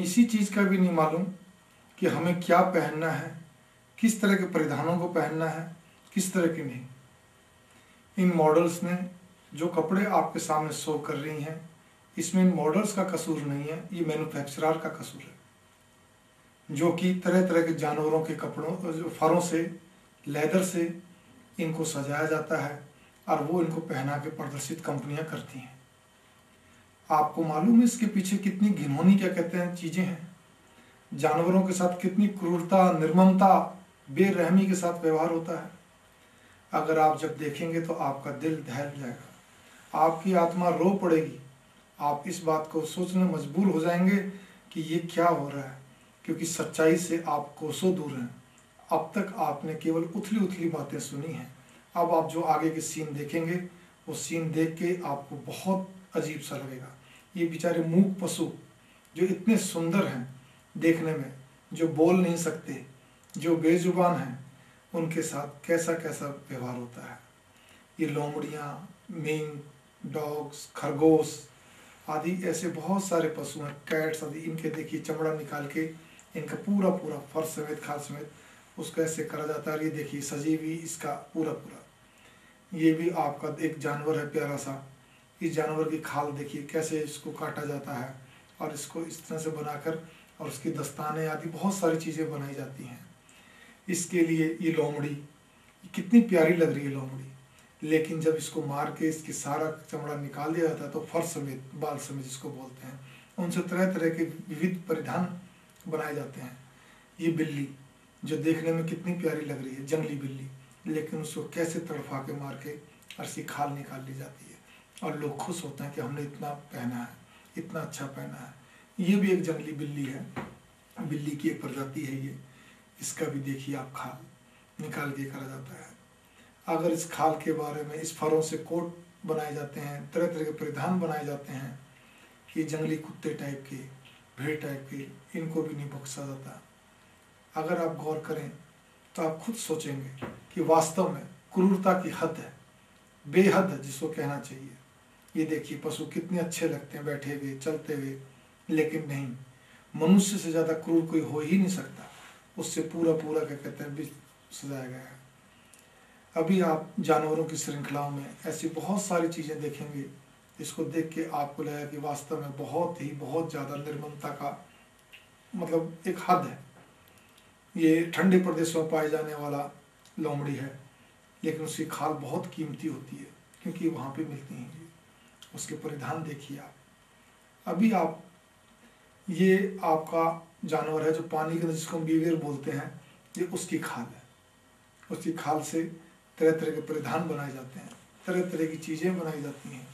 इसी चीज़ का भी नहीं मालूम कि हमें क्या पहनना है, किस तरह के परिधानों को पहनना है, किस तरह के नहीं। इन मॉडल्स ने जो कपड़े आपके सामने शो कर रही हैं, इसमें इन मॉडल्स का कसूर नहीं है, ये मैन्युफैक्चरर का कसूर है, जो कि तरह तरह के जानवरों के कपड़ों, जो फरों से, लेदर से इनको सजाया जाता है और वो इनको पहना के प्रदर्शित कंपनियां करती हैं। आपको मालूम है इसके पीछे कितनी घिनौनी, क्या कहते हैं, चीज़ें हैं। जानवरों के साथ कितनी क्रूरता, निर्ममता, बेरहमी के साथ व्यवहार होता है। अगर आप जब देखेंगे तो आपका दिल दहल जाएगा, आपकी आत्मा रो पड़ेगी। आप इस बात को सोचने मजबूर हो जाएंगे कि ये क्या हो रहा है, क्योंकि सच्चाई से आप कोसों दूर हैं। अब तक आपने केवल उथली उथली बातें सुनी हैं। अब आप जो आगे के सीन देखेंगे, वो सीन देख के आपको बहुत अजीब सा लगेगा। ये बेचारे मूक पशु जो इतने सुंदर हैं देखने में, जो बोल नहीं सकते, जो बेजुबान हैं, उनके साथ कैसा कैसा व्यवहार होता है। ये लोमड़ियाँ, मिंक, डॉग्स, खरगोश आदि ऐसे बहुत सारे पशु हैं, कैट्स आदि, इनके देखिए चमड़ा निकाल के इनका पूरा पूरा फर समेत, खाल समेत उसको ऐसे करा जाता है। ये देखिए सजी हुई इसका पूरा पूरा, ये भी आपका एक जानवर है प्यारा सा। इस जानवर की खाल देखिए कैसे इसको काटा जाता है और इसको इस तरह से बनाकर, और उसकी दस्ताने आदि बहुत सारी चीज़ें बनाई जाती हैं इसके लिए। ये लोमड़ी कितनी प्यारी लग रही है लोमड़ी, लेकिन जब इसको मार के इसकी सारा चमड़ा निकाल दिया जाता है तो फर समेत, बाल समेत जिसको बोलते हैं, उनसे तरह तरह के विविध परिधान बनाए जाते हैं। ये बिल्ली जो देखने में कितनी प्यारी लग रही है, जंगली बिल्ली, लेकिन उसको कैसे तड़फा के मार के और इसकी खाल निकाल ली जाती है, और लोग खुश होते हैं कि हमने इतना पहना है, इतना अच्छा पहना है। ये भी एक जंगली बिल्ली है, बिल्ली की एक प्रजाति है ये। इसका भी देखिए आप खाल निकाल के करा जाता है। अगर इस खाल के बारे में, इस फरों से कोट बनाए जाते हैं, तरह तरह के परिधान बनाए जाते हैं। ये जंगली कुत्ते टाइप के, भेड़ टाइप के, इनको भी नहीं बख्शा जाता। अगर आप गौर करें तो आप खुद सोचेंगे कि वास्तव में क्रूरता की हद है, बेहद है जिसको कहना चाहिए। ये देखिए पशु कितने अच्छे लगते हैं बैठे हुए, चलते हुए, लेकिन नहीं, मनुष्य से ज़्यादा क्रूर कोई हो ही नहीं सकता। उससे पूरा पूरा क्या कहते हैं भी सजाया गया है। अभी आप जानवरों की श्रृंखलाओं में ऐसी बहुत सारी चीज़ें देखेंगे, इसको देख के आपको लगेगा कि वास्तव में बहुत ज़्यादा निर्ममता का मतलब एक हद है। ये ठंडे प्रदेशों में पाए जाने वाला लोमड़ी है, लेकिन उसकी खाल बहुत कीमती होती है क्योंकि वहाँ पे मिलती हैं। उसके परिधान देखिए आप। अभी आप, ये आपका जानवर है जो पानी के अंदर, जिसको हम बीवियर बोलते हैं, ये उसकी खाल है। उसकी खाल से तरह तरह के परिधान बनाए जाते हैं, तरह तरह की चीज़ें बनाई जाती हैं।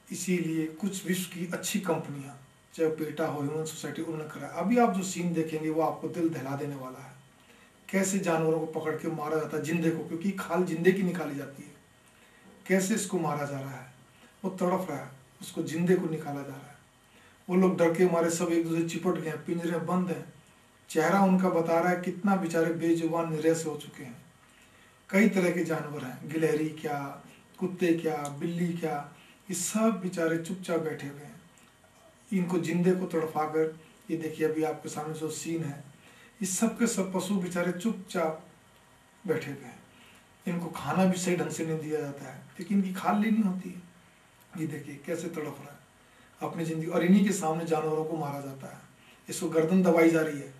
इसीलिए कुछ विश्व की अच्छी कंपनियां, चाहे पेटा हो, ह्यूमन सोसाइटी, उन्होंने करा। अभी आप जो सीन देखेंगे वो आपको दिल दहला देने वाला है। कैसे जानवरों को पकड़ के मारा जाता है, जिंदे को, क्योंकि खाल जिंदे की निकाली जाती है। कैसे इसको मारा जा रहा है, वो तड़फ रहा है, उसको जिंदे को निकाला जा रहा है। वो लोग डर के मारे सब एक दूसरे चिपट गए, पिंजरे बंद हैं। चेहरा उनका बता रहा है कितना बेचारे बेजुबान, निरह से हो चुके हैं। कई तरह के जानवर हैं, गिलहरी क्या, कुत्ते क्या, बिल्ली क्या, ये सब बेचारे चुपचाप बैठे हुए हैं। इनको जिंदे को तड़फा कर, ये देखिए अभी आपके सामने जो सीन है, इस सब के सब पशु बेचारे चुपचाप बैठे हुए हैं। इनको खाना भी सही ढंग से नहीं दिया जाता है, क्योंकि इनकी खाल लेनी होती है। ये देखिए कैसे तड़फ रहा है अपनी जिंदगी, और इन्हीं के सामने जानवरों को मारा जाता है। इसको गर्दन दबाई जा रही है,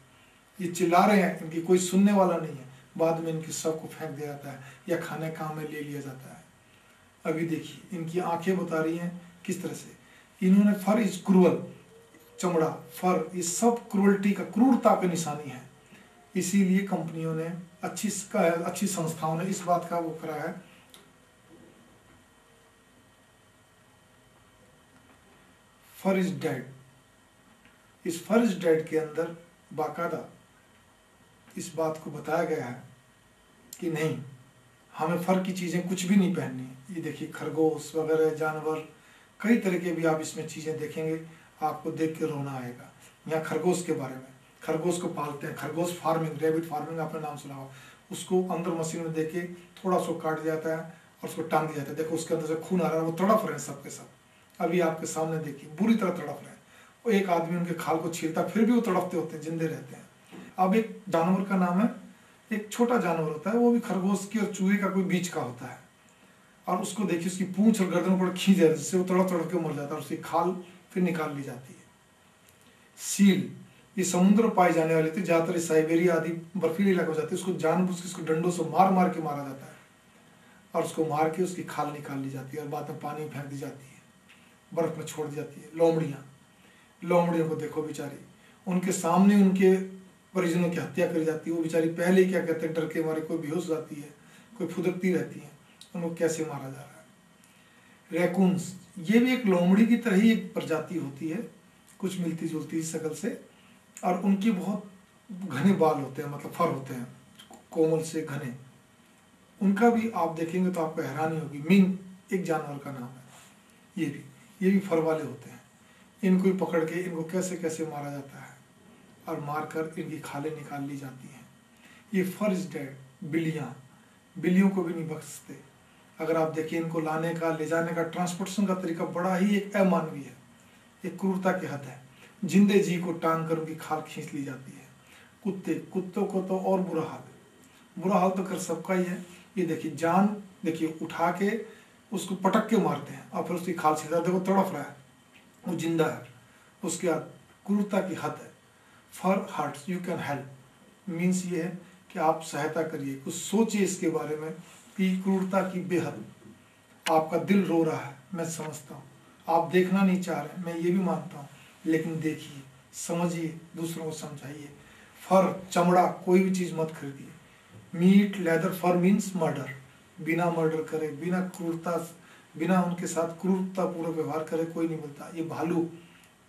ये चिल्ला रहे हैं, इनकी कोई सुनने वाला नहीं है। बाद में इनकी सब को फेंक दिया जाता है या खाने काम में ले लिया जाता है। अभी देखिए इनकी आंखें बता रही हैं किस तरह से इन्होंने, फर इज क्रूअल, चमड़ा, फर, ये सब क्रूअल्टी का, क्रूरता का निशानी है। इसीलिए कंपनियों ने, अच्छी संस्थाओं ने इस बात का वो करा है, फर इज डेड। इस फर इज डेड के अंदर बाकायदा इस बात को बताया गया है कि नहीं, हमें फर की चीज़ें कुछ भी नहीं पहननी। ये देखिए खरगोश वगैरह जानवर, कई तरह के भी आप इसमें चीज़ें देखेंगे, आपको देख के रोना आएगा। यहाँ खरगोश के बारे में, खरगोश को पालते हैं, खरगोश फार्मिंग, रैबिट फार्मिंग आपने नाम सुना होगा। उसको अंदर मशीन में देके थोड़ा सा काट दिया जाता है और उसको टांग दिया जाता है। देखो उसके अंदर से खून आ रहा है, वो तड़फ रहे हैं सब के सब। अभी आपके सामने देखिए बुरी तरह तड़फ रहे हैं। और एक आदमी उनके खाल को छीलता, फिर भी वो तड़पते होते हैं, जिंदे रहते हैं। अब एक जानवर का नाम है, एक छोटा जानवर होता है, वो भी खरगोश की और चूहे का कोई बीच का होता है, और उसको देखिए उसकी पूंछ और गर्दन पर खींच जाती है, जिससे वो तड़प तड़प के मर जाता है, उसकी खाल फिर निकाल ली जाती है। सील, ये समुद्र में पाई जाने वाली थी, ज्यादातर साइबेरिया आदि बर्फीले इलाकों में जाती है। उसको जानबूझ के उसको डंडों से मार मार के मारा जाता है, और उसको मार के उसकी खाल निकाल ली जाती है, और बाद में पानी में फेंक दी जाती है, बर्फ में छोड़ दी जाती है। लोमड़ियों को देखो बेचारी, उनके सामने उनके परिजनों की हत्या करी जाती है। वो बेचारी पहले ही क्या कहते हैं, डर के मारे कोई बेहोश हो जाती है, कोई फुदकती रहती है, उनको कैसे मारा जा रहा है। रैकून्स, ये भी एक लोमड़ी की तरह ही एक प्रजाति होती है, कुछ मिलती जुलती शक्ल से, और उनकी बहुत घने बाल होते हैं, मतलब फर होते हैं, कोमल से घने। उनका भी आप देखेंगे तो आपको हैरानी होगी। मिंक एक जानवर का नाम है, ये भी फर वाले होते हैं। इनको ही पकड़ के इनको कैसे कैसे मारा जाता है, और मारकर इनकी खालें निकाल ली जाती हैं। ये फर इज डेड। बिल्लियों को भी नहीं बख्शते। अगर आप देखिए, इनको लाने का, ले जाने का, ट्रांसपोर्टेशन का तरीका बड़ा ही एक अमानवीय है, एक क्रूरता के हद है। जिंदे जी को टांग कर उनकी खाल खींच ली जाती है। कुत्तों को तो और बुरा हाल तो कर सबका ही है। ये देखिए देखिए उठा के उसको पटक के मारते हैं, और फिर उसकी खाल सीधा, देखो तड़प रहा है, वो जिंदा है। उसके बाद क्रूरता की हद है। Fur hurts, you can help, means ये है कि आप सहायता करिए, कुछ सोचिए इसके बारे में कि क्रूरता की बेहद। आपका दिल रो रहा है, मैं समझता हूँ, आप देखना नहीं चाह रहे, मैं ये भी मानता हूँ, लेकिन देखिए, समझिए, दूसरों को समझाइए। फर, चमड़ा, कोई भी चीज़ मत खरीदिए। मीट, लेदर, फर मीन्स मर्डर, बिना मर्डर करे, बिना क्रूरता, बिना उनके साथ क्रूरता पूर्वक व्यवहार करे कोई नहीं मिलता। ये भालू,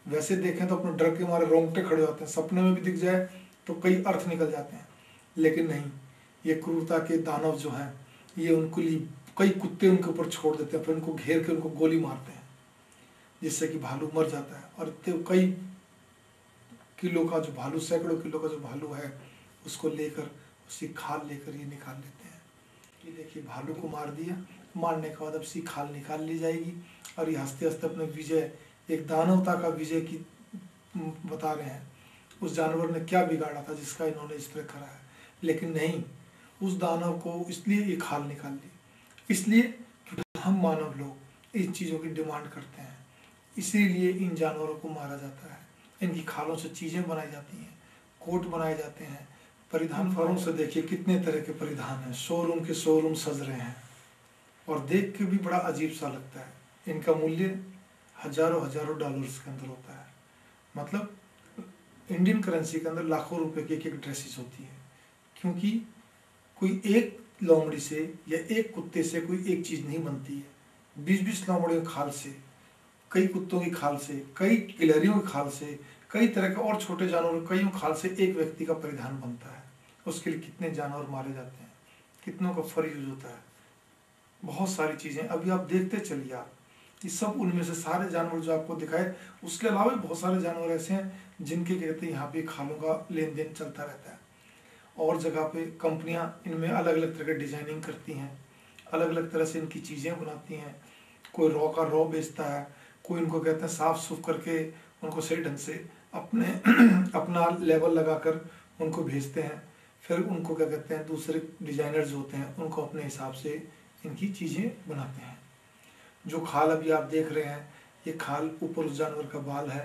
वैसे देखें तो अपने डर के मारे रोंगटे खड़े होते हैं, सपने में भी दिख जाए तो कई अर्थ निकल जाते हैं, लेकिन नहीं, ये क्रूरता के दानव जो हैं, ये उनको लिए कई कुत्ते उनके ऊपर छोड़ देते हैं, फिर उनको घेर के उनको गोली मारते हैं, जिससे कि भालू मर जाता है। और इतने कई किलो का जो भालू, सैकड़ों किलो का जो भालू है, उसको लेकर, उसकी खाल लेकर ये निकाल लेते हैं। ये देखिए, भालू को मार दिया, मारने के बाद अब उसकी खाल निकाल ली जाएगी, और ये हंसते हंसते अपने विजय, एक दानवता का विजय की बता रहे हैं। उस जानवर ने क्या बिगाड़ा था जिसका इन्होंने इस तरह करा है, लेकिन नहीं, उस दानव को इसलिए ये खाल निकाल ली, इसलिए क्योंकि हम मानव लोग इन चीज़ों की डिमांड करते हैं, इसीलिए इन जानवरों को मारा जाता है। इनकी खालों से चीज़ें बनाई जाती हैं, कोट बनाए जाते हैं, परिधान। फरों से देखिए कितने तरह के परिधान हैं, शोरूम के शोरूम सज रहे हैं, और देख के भी बड़ा अजीब सा लगता है। इनका मूल्य हजारों डॉलर्स के अंदर होता है, मतलब इंडियन करेंसी के अंदर लाखों रुपए की एक ड्रेसेस होती है, क्योंकि कोई एक लोमड़ी से या एक कुत्ते से कोई एक चीज़ नहीं बनती है। 20-20 लोमड़ियों की खाल से, कई कुत्तों की खाल से, कई गिलहरियों की खाल से, कई तरह के और छोटे जानवरों कई खाल से एक व्यक्ति का परिधान बनता है। उसके लिए कितने जानवर मारे जाते हैं, कितनों का फर यूज होता है, बहुत सारी चीज़ें। अभी आप देखते चलिए, आप ये सब उनमें से सारे जानवर जो आपको दिखाए, उसके अलावा बहुत सारे जानवर ऐसे हैं जिनके कहते हैं यहाँ पे खालों का लेन देन चलता रहता है। और जगह पे कंपनियां इनमें अलग अलग तरह की डिजाइनिंग करती हैं, अलग अलग तरह से इनकी चीज़ें बनाती हैं। कोई रॉ का रॉ बेचता है, कोई इनको कहते हैं साफ सुफ करके उनको सही ढंग से अपने अपना लेवल लगाकर उनको भेजते हैं। फिर उनको क्या कहते हैं, दूसरे डिजाइनर जो होते हैं उनको अपने हिसाब से इनकी चीज़ें बनाते हैं। जो खाल अभी आप देख रहे हैं, ये खाल ऊपर उस जानवर का बाल है,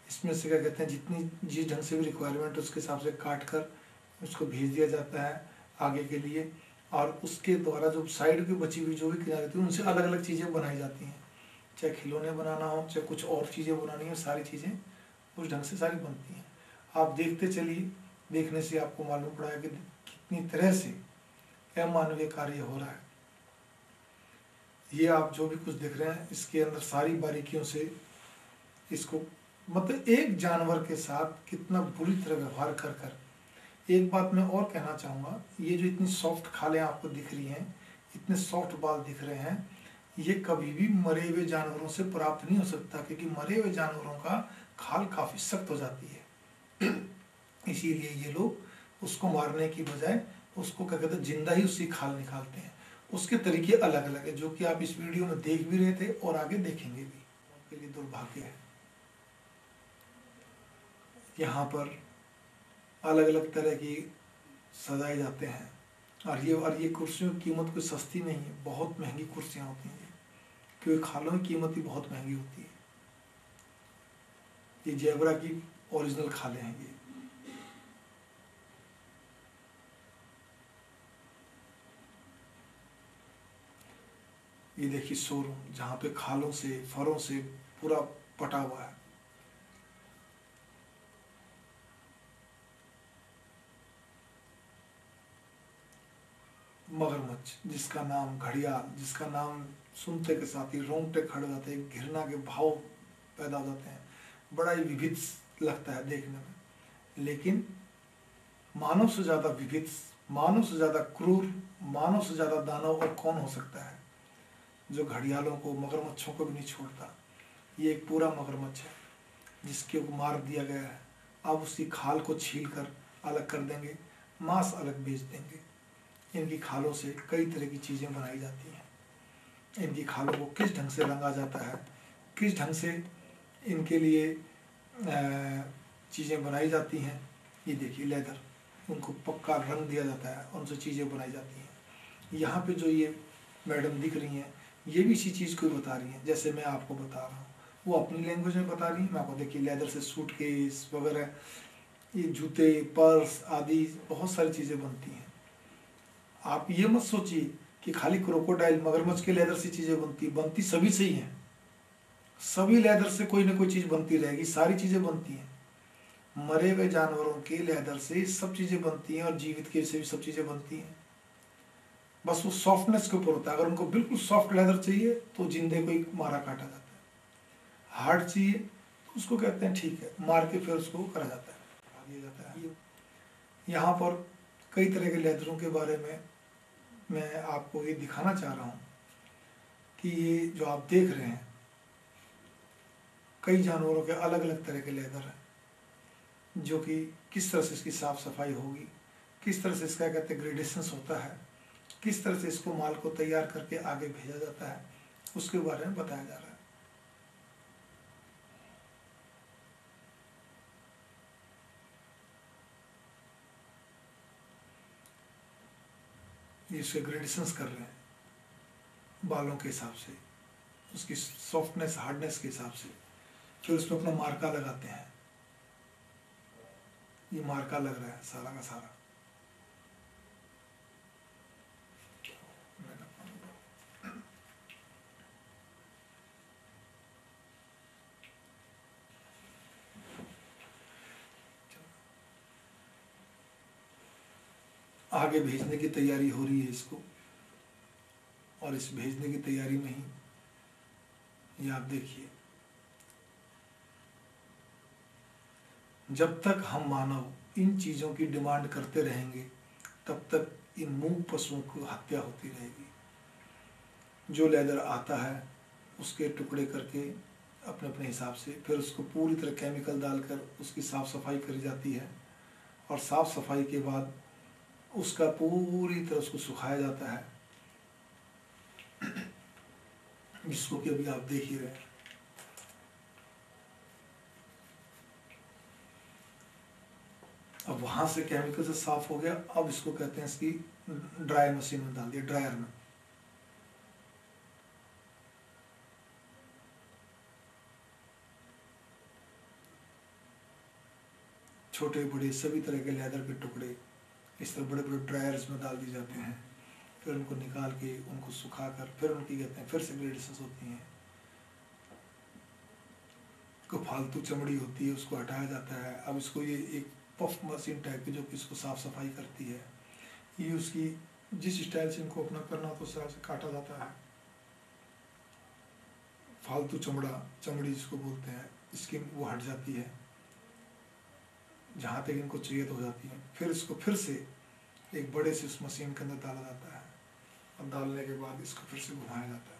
इसमें से क्या कहते हैं जितनी जिस ढंग से भी रिक्वायरमेंट उसके हिसाब से काट कर उसको भेज दिया जाता है आगे के लिए। और उसके द्वारा जो साइड की बची हुई जो भी किनारे थी उनसे अलग अलग चीज़ें बनाई जाती हैं, चाहे खिलौने बनाना हो, चाहे कुछ और चीज़ें बनानी हो, सारी चीज़ें उस ढंग से सारी बनती हैं। आप देखते चलिए, देखने से आपको मालूम पड़ा है कि कितनी तरह से अमानवीय कार्य हो रहा है। ये आप जो भी कुछ देख रहे हैं, इसके अंदर सारी बारीकियों से इसको, मतलब एक जानवर के साथ कितना बुरी तरह व्यवहार कर कर। एक बात मैं और कहना चाहूँगा, ये जो इतनी सॉफ्ट खालें आपको दिख रही हैं, इतने सॉफ्ट बाल दिख रहे हैं, ये कभी भी मरे हुए जानवरों से प्राप्त नहीं हो सकता, क्योंकि मरे हुए जानवरों का खाल काफ़ी सख्त हो जाती है। इसीलिए ये लोग उसको मारने की बजाय उसको क्या कहते हैं, जिंदा ही उसकी खाल निकालते हैं। उसके तरीके अलग अलग है, जो कि आप इस वीडियो में देख भी रहे थे और आगे देखेंगे भी। उनके लिए दुर्भाग्य है। यहाँ पर अलग अलग तरह की सजाए जाते हैं। और ये कुर्सियों की कीमत कोई सस्ती नहीं है, बहुत महंगी कुर्सियाँ होती हैं, क्योंकि खालों की कीमत ही बहुत महंगी होती है। ये जेबरा की ओरिजिनल खालें हैं ये देखिए शोरूम जहाँ पे खालों से फरों से पूरा पटा हुआ है। मगरमच्छ जिसका नाम घड़ियाल, जिसका नाम सुनते के साथ ही रोंगटे खड़े हो जाते हैं, घृणा के भाव पैदा हो जाते हैं, बड़ा ही विभिन्न लगता है देखने में। लेकिन मानव से ज़्यादा विभिन्न, मानव से ज़्यादा क्रूर, मानव से ज़्यादा दानव और कौन हो सकता है जो घड़ियालों को, मगरमच्छों को भी नहीं छोड़ता। ये एक पूरा मगरमच्छ है जिसके को मार दिया गया है। अब उसकी खाल को छील कर अलग कर देंगे, मांस अलग बेच देंगे। इनकी खालों से कई तरह की चीज़ें बनाई जाती हैं। इनकी खालों को किस ढंग से रंगा जाता है, किस ढंग से इनके लिए चीज़ें बनाई जाती हैं। ये देखिए लेदर, उनको पक्का रंग दिया जाता है, उनसे चीज़ें बनाई जाती हैं। यहाँ पे जो ये मैडम दिख रही हैं, ये भी इसी चीज़ को बता रही हैं जैसे मैं आपको बता रहा हूँ। वो अपनी लैंग्वेज में बता रही हैं, मैं आपको देखिए लेदर से सूटकेस वगैरह, ये जूते, पर्स आदि बहुत सारी चीज़ें बनती हैं। आप ये मत सोचिए कि खाली क्रोकोडाइल, मगरमच्छ के लेदर से चीज़ें बनती सभी से ही हैं। सभी लेदर से कोई ना कोई चीज़ बनती रहेगी, सारी चीज़ें बनती हैं। मरे हुए जानवरों के लेदर से सब चीज़ें बनती हैं और जीवित के से भी सब चीज़ें बनती हैं। बस वो सॉफ्टनेस के ऊपर होता है। अगर उनको बिल्कुल सॉफ्ट लेदर चाहिए तो जिंदे को ही मारा काटा जाता है। हार्ड चाहिए तो उसको कहते हैं ठीक है, मार के फिर उसको करा जाता है, दिया जाता है। यहाँ पर कई तरह के लेदरों के बारे में मैं आपको ये दिखाना चाह रहा हूँ कि ये जो आप देख रहे हैं, कई जानवरों के अलग अलग तरह के लेदर हैं, जो कि किस तरह से इसकी साफ़ सफाई होगी, किस तरह से इसका कहते हैं ग्रेडेशंस होता है, किस तरह से इसको माल को तैयार करके आगे भेजा जाता है, उसके बारे में बताया जा रहा है। ये इसके ग्रेडेशंस कर रहे हैं बालों के हिसाब से, उसकी सॉफ्टनेस हार्डनेस के हिसाब से, फिर उस पर अपना मार्का लगाते हैं। ये मार्का लग रहा है सारा का सारा। आगे भेजने की तैयारी हो रही है इसको, और इस भेजने की तैयारी में ही ये आप देखिए, जब तक हम मानव इन चीज़ों की डिमांड करते रहेंगे तब तक इन मूक पशुओं की हत्या होती रहेगी। जो लेदर आता है उसके टुकड़े करके अपने अपने हिसाब से, फिर उसको पूरी तरह केमिकल डालकर उसकी साफ़ सफाई करी जाती है, और साफ़ सफाई के बाद उसका पूरी तरह उसको सुखाया जाता है, जिसको कि अभी आप देख ही रहे हैं। अब वहाँ से केमिकल से साफ हो गया, अब इसको कहते हैं इसकी ड्राई मशीन में डाल दिया, ड्रायर में। छोटे बड़े सभी तरह के लेदर के टुकड़े इस तरह बड़े बड़े ड्रायर्स में डाल दिए जाते हैं, फिर उनको निकाल के उनको सुखा कर फिर उनकी कहते हैं फिर से ग्रेडेशंस होती हैं। को फालतू चमड़ी होती है उसको हटाया जाता है। अब इसको ये एक पफ मशीन टाइप की जो कि इसको साफ सफाई करती है, ये उसकी जिस स्टाइल से इनको अपना करना तो उस तरह से काटा जाता है। फालतू चमड़ी जिसको बोलते हैं, स्किन वो हट जाती है, जहाँ तक इनको चाहिए तो हो जाती है। फिर इसको फिर से एक बड़े से उस मशीन के अंदर डाला जाता है, और डालने के बाद इसको फिर से घुमाया जाता है।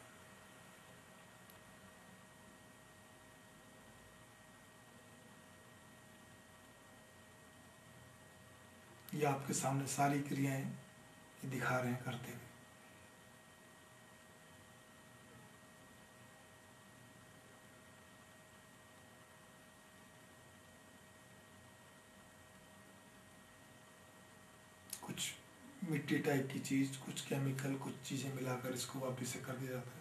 ये आपके सामने सारी क्रियाएं दिखा रहे हैं करते हुए। मिट्टी टाइप की चीज़, कुछ केमिकल, कुछ चीज़ें मिलाकर इसको वापस से कर दिया जाता है।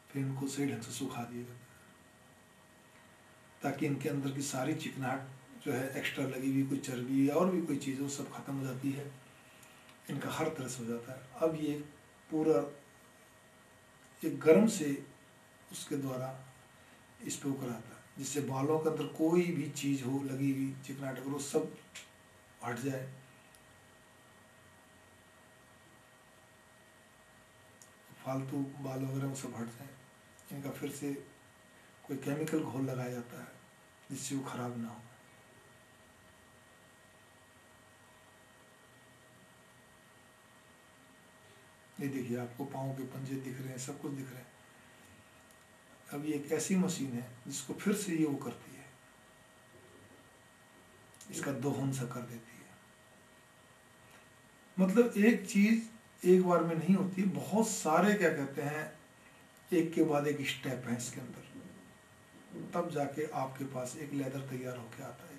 फिर इनको सही ढंग से सुखा दिया जाता है ताकि इनके अंदर की सारी चिकनाहट जो है एक्स्ट्रा लगी हुई कोई चर्बी और भी कोई चीज़ वो सब खत्म हो जाती है, इनका हर तरह से हो जाता है। अब ये पूरा एक गर्म से उसके द्वारा इस पे वो कराता है जिससे बालों के अंदर कोई भी चीज़ हो लगी हुई चिकनाहट अगर वो सब हट जाए, फालतू बाल वगैरह वो सब हट जाए। इनका फिर से कोई केमिकल घोल लगाया जाता है जिससे वो खराब ना हो। ये देखिए आपको पाँव के पंजे दिख रहे हैं, सब कुछ दिख रहे हैं। अब ये एक ऐसी मशीन है जिसको फिर से ये वो करती है, इसका दोहन सा कर देती है। मतलब एक चीज एक बार में नहीं होती, बहुत सारे क्या कहते हैं एक के बाद एक स्टेप है इसके अंदर, तब जाके आपके पास एक लेदर तैयार होके आता है।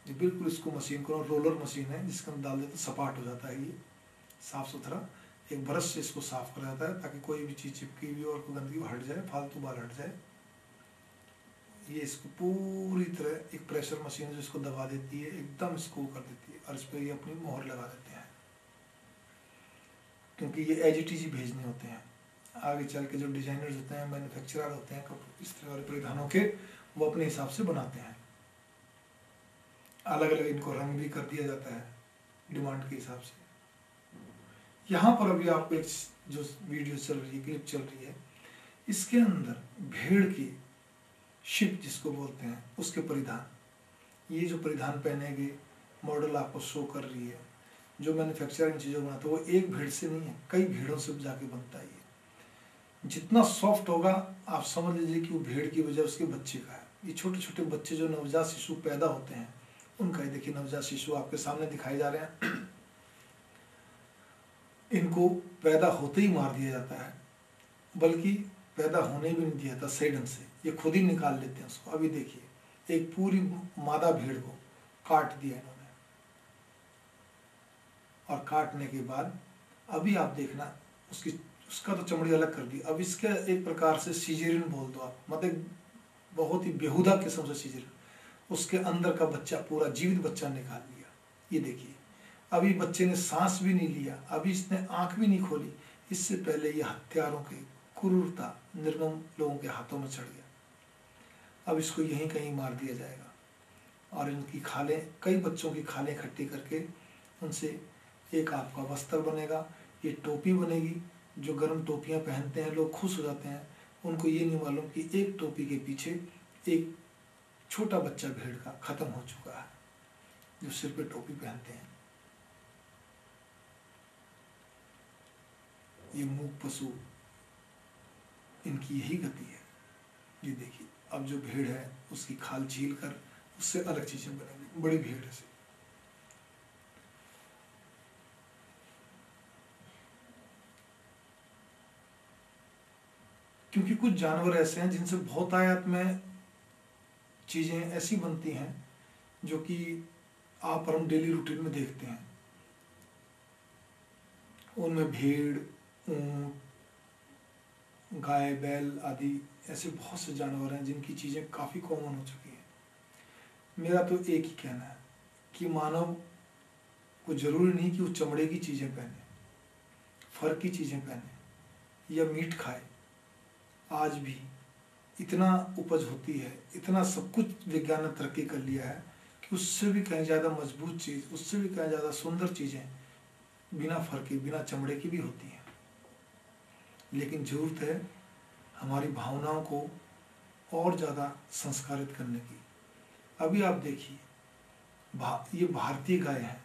ये बिल्कुल इसको मशीन को रोलर मशीन है जिसके अंदर डाल देते सपाट हो जाता है, ये साफ सुथरा एक ब्रश से इसको साफ कर जाता है ताकि कोई भी चीज़ चिपकी हुई और कोई गंदगी हट जाए, फालतू बाल हट जाए। ये इसको पूरी तरह एक प्रेशर मशीन है जो इसको दबा देती है, एकदम इसको कर देती है और इस पर ये अपनी मोहर लगा देते हैं क्योंकि ये AGTG भेजने होते हैं। आगे चल के जो डिजाइनर्स होते हैं, मैन्युफैक्चरर होते हैं इस तरह वाले परिधानों के, वो अपने हिसाब से बनाते हैं। अलग अलग इनको रंग भी कर दिया जाता है डिमांड के हिसाब से। यहाँ पर अभी आपको एक जो वीडियो चल रही है, क्लिप चल रही है, इसके अंदर भेड़ की शिप जिसको बोलते हैं उसके परिधान, ये जो परिधान पहने गए मॉडल आपको शो कर रही है। जो मैन्युफैक्चरर इन चीज़ों को बनाता है वो एक भेड़ से नहीं है, कई भेड़ों से जाके बनता है। ये जितना सॉफ्ट होगा आप समझ लीजिए कि वो भेड़ की वजह उसके बच्चे का है। ये छोटे छोटे बच्चे जो नवजात शिशु पैदा होते हैं उनका, ये देखिए नवजात शिशु आपके सामने दिखाई जा रहे हैं। इनको पैदा होते ही मार दिया जाता है, बल्कि पैदा होने भी नहीं दिया था सही ढंग से, ये खुद ही निकाल लेते हैं उसको। अभी देखिए एक पूरी मादा भेड़ को काट दिया इन्होंने, और काटने के बाद अभी आप देखना उसका तो चमड़ी अलग कर दी। अब इसके एक प्रकार से सीजरियन बोल दो आप, मतलब बहुत ही बेहुदा किस्म से सीजरियन, उसके अंदर का बच्चा पूरा जीवित बच्चा निकाल लिया। ये देखिए अभी बच्चे ने सांस भी नहीं लिया, अभी इसने आंख भी नहीं खोली, इससे पहले ये हत्यारों के क्रूरता निर्मम लोगों के हाथों में चढ़ गया। अब इसको यहीं कहीं मार दिया जाएगा और इनकी खालें, कई बच्चों की खालें इकट्ठी करके उनसे एक आपका वस्त्र बनेगा, ये टोपी बनेगी। जो गर्म टोपियां पहनते हैं लोग खुश हो जाते हैं, उनको ये नहीं मालूम कि एक टोपी के पीछे एक छोटा बच्चा भेड़ का खत्म हो चुका है जो सिर पे टोपी पहनते हैं। ये मूक पशु, इनकी यही गति है। ये देखिए अब जो भेड़ है उसकी खाल छील कर उससे अलग चीजें बनेंगी, बड़ी भेड़ से। क्योंकि कुछ जानवर ऐसे हैं जिनसे बहुत आयात में चीजें ऐसी बनती हैं जो कि आप और हम डेली रूटीन में देखते हैं। उनमें भेड़, ऊंट, गाय, बैल आदि ऐसे बहुत से जानवर हैं जिनकी चीज़ें काफ़ी कॉमन हो चुकी हैं। मेरा तो एक ही कहना है कि मानव को ज़रूरी नहीं कि वो चमड़े की चीज़ें पहने, फर की चीज़ें पहने या मीट खाए। आज भी इतना उपज होती है, इतना सब कुछ विज्ञान ने तरक्की कर लिया है कि उससे भी कहीं ज़्यादा मजबूत चीज़, उससे भी कहीं ज़्यादा सुंदर चीज़ें बिना फर के, बिना चमड़े की भी होती हैं। लेकिन ज़रूरत है हमारी भावनाओं को और ज़्यादा संस्कारित करने की। अभी आप देखिए ये भारतीय गाय है,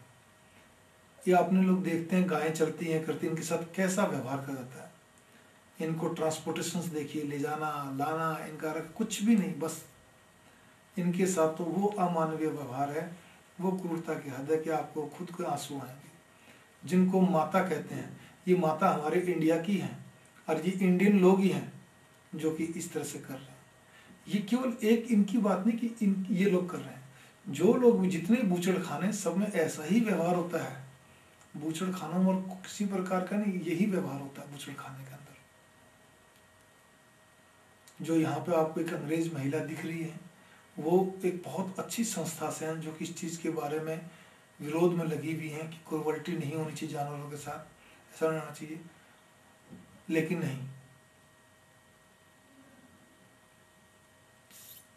ये अपने लोग देखते हैं गायें चलती हैं करती हैं, इनके साथ कैसा व्यवहार किया जाता है। इनको ट्रांसपोर्टेशन देखिए, ले जाना लाना, इनका कुछ भी नहीं, बस इनके साथ तो वो अमानवीय व्यवहार है, वो क्रूरता की हद है कि आपको खुद को आंसू आएंगे। जिनको माता कहते हैं, ये माता हमारे इंडिया की है। और ये इंडियन लोग ही हैं जो कि इस तरह से कर रहे हैं। ये केवल एक इनकी बात नहीं कि ये लोग कर रहे हैं, जो लोग भी जितने बूचड़ खाने सब में ऐसा ही व्यवहार होता है। बूचड़ खानों में और किसी प्रकार का नहीं, यही व्यवहार होता है बूचड़ खाने के अंदर। जो यहाँ पे आपको एक अंग्रेज महिला दिख रही है, वो एक बहुत अच्छी संस्था से हैं जो कि इस चीज़ के बारे में विरोध में लगी हुई हैं कि क्रूरल्टी नहीं होनी चाहिए जानवरों के साथ, ऐसा नहीं होना चाहिए। लेकिन नहीं,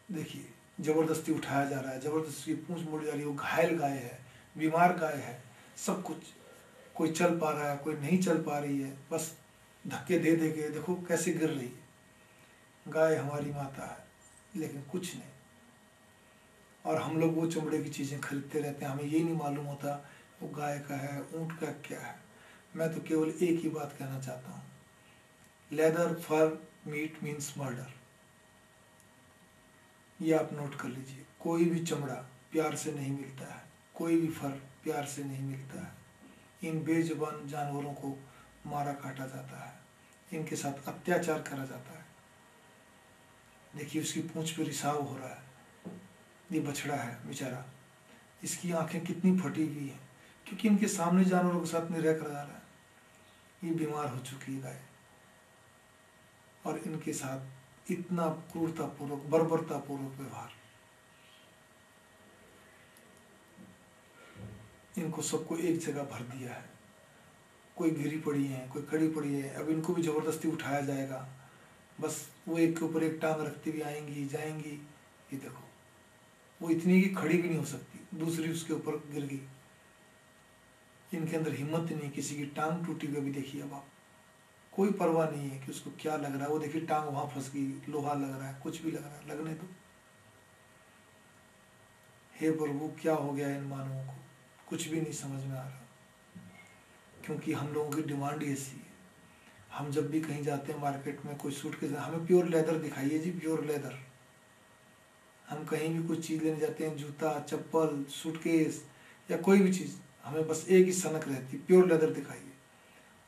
देखिए जबरदस्ती उठाया जा रहा है, जबरदस्ती पूंछ मोड़ी जा रही है। वो घायल गाय है, बीमार गाय है, सब कुछ, कोई चल पा रहा है, कोई नहीं चल पा रही है, बस धक्के दे दे के देखो कैसे गिर रही है। गाय हमारी माता है, लेकिन कुछ नहीं। और हम लोग वो चमड़े की चीज़ें खरीदते रहते हैं, हमें ये नहीं मालूम होता वो गाय का है, ऊँट का क्या है। मैं तो केवल एक ही बात कहना चाहता हूँ, लेदर फर मीट मीन्स मर्डर। ये आप नोट कर लीजिए। कोई भी चमड़ा प्यार से नहीं मिलता है, कोई भी फर प्यार से नहीं मिलता है। इन बेजुबान जानवरों को मारा काटा जाता है, इनके साथ अत्याचार करा जाता है। देखिए उसकी पूंछ पे रिसाव हो रहा है, ये बछड़ा है बेचारा, इसकी आंखें कितनी फटी हुई हैं, क्योंकि इनके सामने जानवरों के साथ निर्णय करा जा रहा है। ये बीमार हो चुकी है गाय, और इनके साथ इतना क्रूरतापूर्वक बर्बरतापूर्वक व्यवहार। इनको सबको एक जगह भर दिया है, कोई गिरी पड़ी है, कोई खड़ी पड़ी है। अब इनको भी जबरदस्ती उठाया जाएगा, बस वो एक के ऊपर एक टांग रखती हुई आएंगी जाएंगी। ये देखो वो इतनी की खड़ी भी नहीं हो सकती, दूसरी उसके ऊपर गिर गई। इनके अंदर हिम्मत नहीं, किसी की टांग टूटी हुई अभी देखिए। अब आप कोई परवाह नहीं है कि उसको क्या लग रहा है, वो देखिए टांग वहां फंस गई, लोहा लग रहा है, कुछ भी लग रहा है, लगने दो। हे प्रभु क्या हो गया इन मानवों को, कुछ भी नहीं समझ में आ रहा। क्योंकि हम लोगों की डिमांड ऐसी है, हम जब भी कहीं जाते हैं मार्केट में, कोई सूट के साथ हमें प्योर लेदर दिखाइए जी, प्योर लेदर। हम कहीं भी कुछ चीज़ लेने जाते हैं, जूता चप्पल सूटकेस या कोई भी चीज़, हमें बस एक ही सनक रहती, प्योर लेदर दिखाइए।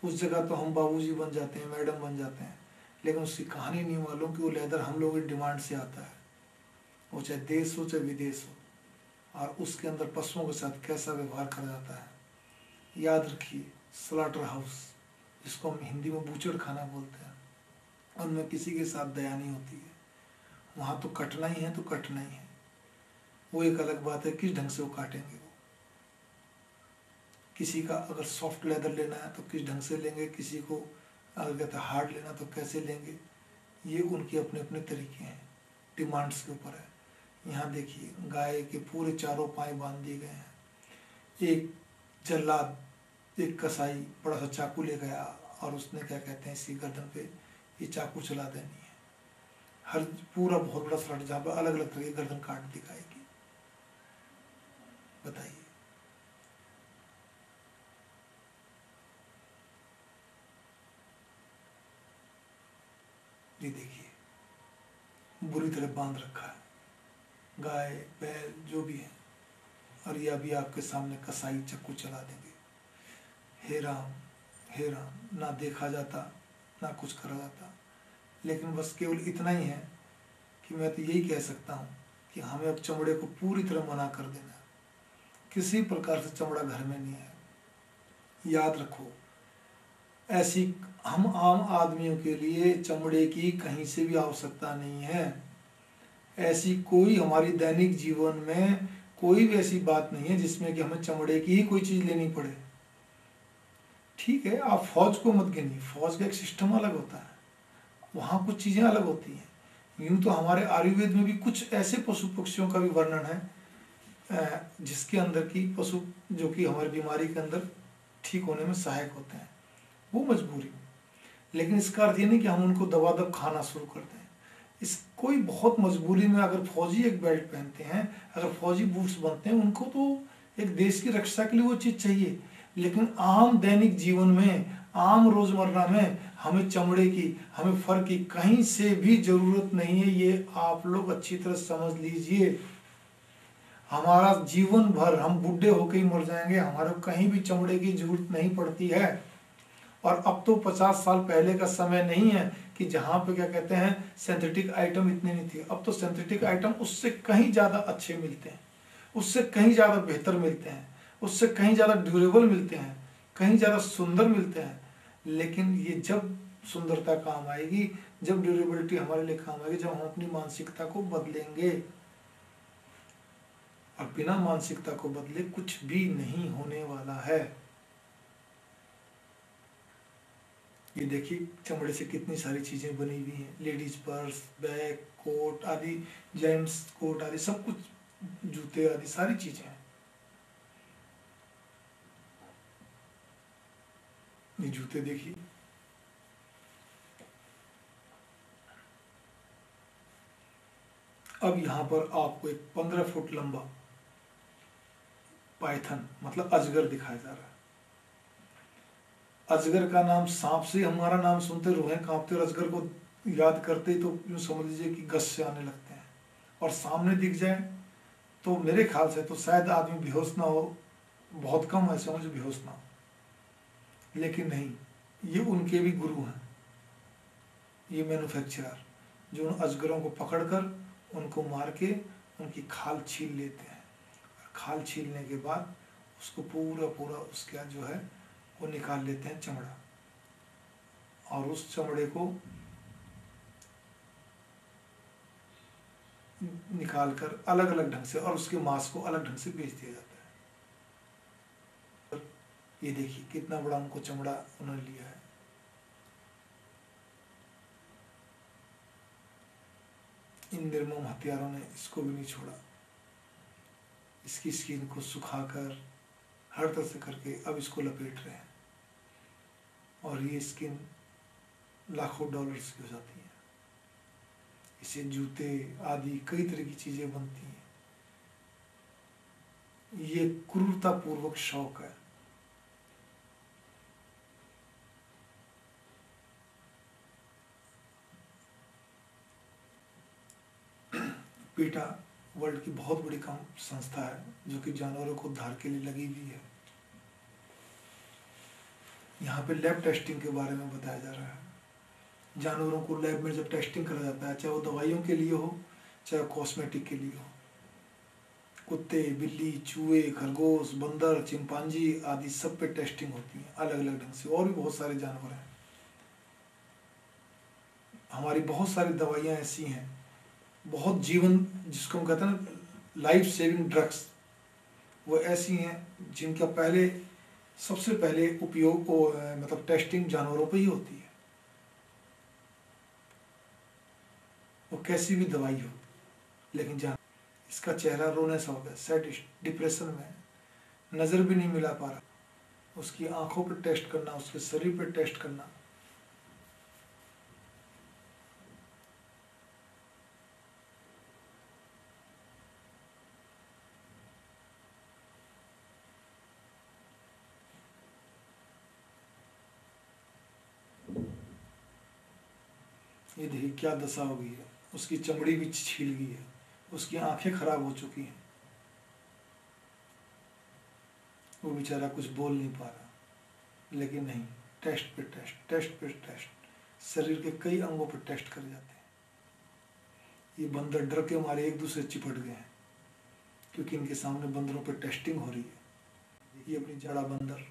उस जगह तो हम बाबूजी बन जाते हैं, मैडम बन जाते हैं, लेकिन उसकी कहानी नहीं मालूम कि वो लेदर हम लोगों की डिमांड से आता है, वो चाहे देश हो चाहे विदेश हो, और उसके अंदर पशुओं के साथ कैसा व्यवहार करा जाता है। याद रखिए, स्लॉटर हाउस, जिसको हम हिंदी में बूचड़ खाना बोलते हैं, उनमें किसी के साथ दया नहीं होती है। वहाँ तो कटना ही है तो कटना ही है। वो एक अलग बात है किस ढंग से वो काटेंगे। वो किसी का अगर सॉफ्ट लेदर लेना है तो किस ढंग से लेंगे, किसी को अगर कहते हैं हार्ड लेना तो कैसे लेंगे। ये उनके अपने अपने तरीके हैं, डिमांड्स के ऊपर है। यहाँ देखिए गाय के पूरे चारों पाँव बांध दिए गए हैं। एक जल्लाद, एक कसाई बड़ा सा चाकू ले गया और उसने क्या कहते हैं इसकी गर्दन पे ये चाकू चला देनी है। हर पूरा बहुत बड़ा स्लॉट जहाँ पर अलग अलग तरह की गर्दन काट दिखाएगी। बताइए, ये देखिए बुरी तरह बांध रखा है, गाय बैल जो भी है, और ये अभी आपके सामने कसाई चाकू चला देंगे। हे राम, ना देखा जाता ना कुछ करा जाता। लेकिन बस केवल इतना ही है कि मैं तो यही कह सकता हूँ कि हमें अब चमड़े को पूरी तरह मना कर देना। किसी प्रकार से चमड़ा घर में नहीं है। याद रखो, ऐसी हम आम आदमियों के लिए चमड़े की कहीं से भी आवश्यकता नहीं है। ऐसी कोई हमारी दैनिक जीवन में कोई भी ऐसी बात नहीं है जिसमें कि हमें चमड़े की ही कोई चीज़ लेनी पड़े। ठीक है, आप फौज को मत गिनिए, फौज का एक सिस्टम अलग होता है, वहाँ कुछ चीज़ें अलग होती हैं। यूँ तो हमारे आयुर्वेद में भी कुछ ऐसे पशु पक्षियों का भी वर्णन है जिसके अंदर की पशु जो कि हमारी बीमारी के अंदर ठीक होने में सहायक होते हैं, वो मजबूरी। लेकिन इसका अर्थ ये नहीं कि हम उनको दबादब खाना शुरू कर दें। इस कोई बहुत मजबूरी में अगर फौजी एक बेल्ट पहनते हैं, अगर फौजी बूट्स बनते हैं, उनको तो एक देश की रक्षा के लिए वो चीज़ चाहिए। लेकिन आम दैनिक जीवन में, आम रोज़मर्रा में हमें चमड़े की, हमें फर की कहीं से भी ज़रूरत नहीं है। ये आप लोग अच्छी तरह समझ लीजिए। हमारा जीवन भर हम बूढ़े होकर ही मर जाएंगे, हमारे कहीं भी चमड़े की जरूरत नहीं पड़ती है। और अब तो 50 साल पहले का समय नहीं है कि जहाँ पे क्या कहते हैं सिंथेटिक आइटम इतने नहीं थे। अब तो सिंथेटिक आइटम उससे कहीं ज़्यादा अच्छे मिलते हैं, उससे कहीं ज़्यादा बेहतर मिलते हैं, उससे कहीं ज़्यादा ड्यूरेबल मिलते हैं, कहीं ज़्यादा सुंदर मिलते हैं। लेकिन ये जब सुंदरता काम आएगी, जब ड्यूरेबिलिटी हमारे लिए काम आएगी, जब हम अपनी मानसिकता को बदलेंगे। और बिना मानसिकता को बदले कुछ भी नहीं होने वाला है। ये देखिए चमड़े से कितनी सारी चीजें बनी हुई हैं, लेडीज पर्स, बैग, कोट आदि, जेंट्स कोट आदि, सब कुछ, जूते आदि सारी चीजें हैं। ये जूते देखिए, अब यहाँ पर आपको एक 15 फुट लंबा पाइथन मतलब अजगर दिखाया जा रहा है। अजगर का नाम, सांप से हमारा नाम सुनते रूहें कांपते, और अजगर को याद करते ही तो यूँ समझ लीजिए कि गश से आने लगते हैं। और सामने दिख जाए तो मेरे ख्याल से तो शायद आदमी बेहोश ना हो, बहुत कम ऐसे हों जो बेहोश ना हो। लेकिन नहीं, ये उनके भी गुरु हैं, ये मैन्युफैक्चरर, जो उन अजगरों को पकड़कर उनको मार के उनकी खाल छील लेते हैं। खाल छीलने के बाद उसको पूरा पूरा उसका जो है वो निकाल लेते हैं चमड़ा, और उस चमड़े को निकालकर अलग अलग ढंग से, और उसके मांस को अलग ढंग से बेच दिया जाता है। ये देखिए कितना बड़ा उनको चमड़ा उन्होंने लिया है। इन निर्मम हत्यारों ने इसको भी नहीं छोड़ा, इसकी स्किन को सुखाकर हर तरह से करके अब इसको लपेट रहे हैं, और ये स्किन लाखों डॉलर्स की हो जाती है। इससे जूते आदि कई तरह की चीजें बनती हैं। ये क्रूरता पूर्वक शौक है। पीटा वर्ल्ड की बहुत बड़ी संस्था है जो कि जानवरों को उद्धार के लिए लगी हुई है। यहाँ पे लैब टेस्टिंग के बारे में बताया जा रहा है। जानवरों को लैब में जब टेस्टिंग करा जाता है, चाहे वो दवाइयों के लिए हो, चाहे कॉस्मेटिक के लिए हो, कुत्ते, बिल्ली, चूहे, खरगोश, बंदर, चिंपांजी आदि सब पे टेस्टिंग होती है अलग अलग ढंग से। और भी बहुत सारे जानवर हैं। हमारी बहुत सारी दवाइयाँ ऐसी हैं, बहुत जीवन जिसको हम कहते हैं ना लाइफ सेविंग ड्रग्स, वो ऐसी हैं जिनका पहले सबसे पहले उपयोग मतलब टेस्टिंग जानवरों पे ही होती है। वो कैसी भी दवाई हो, लेकिन जान इसका चेहरा रोने सा हो गया, सैडिस्ट, डिप्रेशन में, नज़र भी नहीं मिला पा रहा। उसकी आंखों पर टेस्ट करना, उसके शरीर पर टेस्ट करना, ये देखिए क्या दशा हो गई है। उसकी चमड़ी भी छील गई है, उसकी आंखें खराब हो चुकी हैं, वो बेचारा कुछ बोल नहीं पा रहा। लेकिन नहीं, टेस्ट पे टेस्ट, टेस्ट पे टेस्ट, शरीर के कई अंगों पर टेस्ट कर जाते हैं। ये बंदर डर के मारे एक दूसरे चिपट गए हैं, क्योंकि इनके सामने बंदरों पर टेस्टिंग हो रही है। ये अपनी जड़ा बंदर,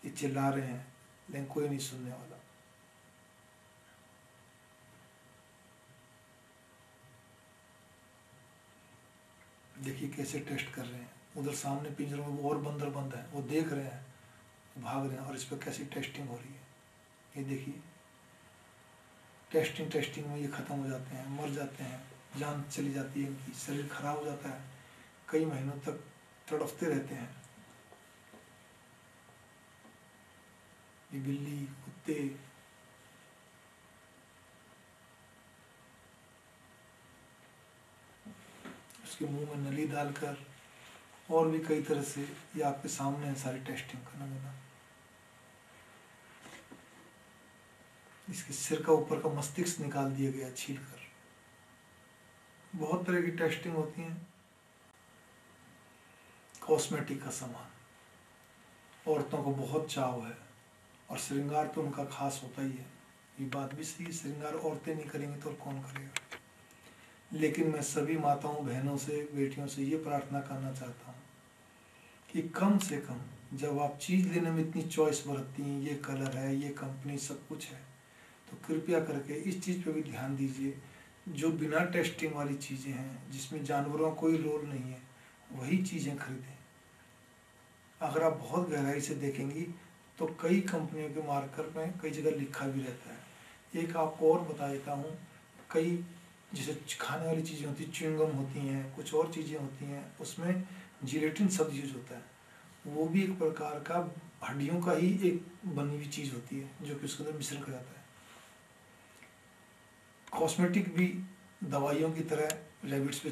ये चिल्ला रहे हैं लेकिन कोई नहीं सुनने वाला। देखिए कैसे टेस्ट कर रहे हैं। उधर सामने पिंजरों में और बंदर बंद है, वो देख रहे हैं, भाग रहे हैं, और इस पर कैसी टेस्टिंग हो रही है। ये देखिए टेस्टिंग में ये ख़त्म हो जाते हैं, मर जाते हैं, जान चली जाती है इनकी, शरीर खराब हो जाता है, कई महीनों तक तड़पते रहते हैं। ये बिल्ली, कुत्ते, उसके मुंह में नली डालकर, और भी कई तरह से, ये आपके सामने है सारी टेस्टिंग का नमूना। इसके सिर का ऊपर का मस्तिष्क निकाल दिया गया छील कर। बहुत तरह की टेस्टिंग होती है। कॉस्मेटिक का सामान, औरतों को बहुत चाव है, और श्रृंगार तो उनका खास होता ही है। ये बात भी सही है, श्रृंगार औरतें नहीं करेंगी तो और कौन करेगा। लेकिन मैं सभी माताओं बहनों से बेटियों से ये प्रार्थना करना चाहता हूँ कि कम से कम जब आप चीज़ लेने में इतनी चॉइस बरतती हैं, ये कलर है, ये कंपनी, सब कुछ है, तो कृपया करके इस चीज़ पे भी ध्यान दीजिए। जो बिना टेस्टिंग वाली चीज़ें हैं, जिसमें जानवरों का कोई रोल नहीं है, वही चीज़ें खरीदें। अगर आप बहुत गहराई से देखेंगी तो कई कंपनियों के मार्कर में कई जगह लिखा भी रहता है। एक आपको और बता देता हूँ, कई जैसे खाने वाली चीज़ें होती हैं, च्युइंगम होती हैं, कुछ और चीज़ें होती हैं, उसमें जिलेटिन शब्द यूज होता है। वो भी एक प्रकार का हड्डियों का ही एक बनी हुई चीज़ होती है, जो कि उसके अंदर मिश्रण कर जाता है। कॉस्मेटिक भी दवाइयों की तरह रैबिट्स पे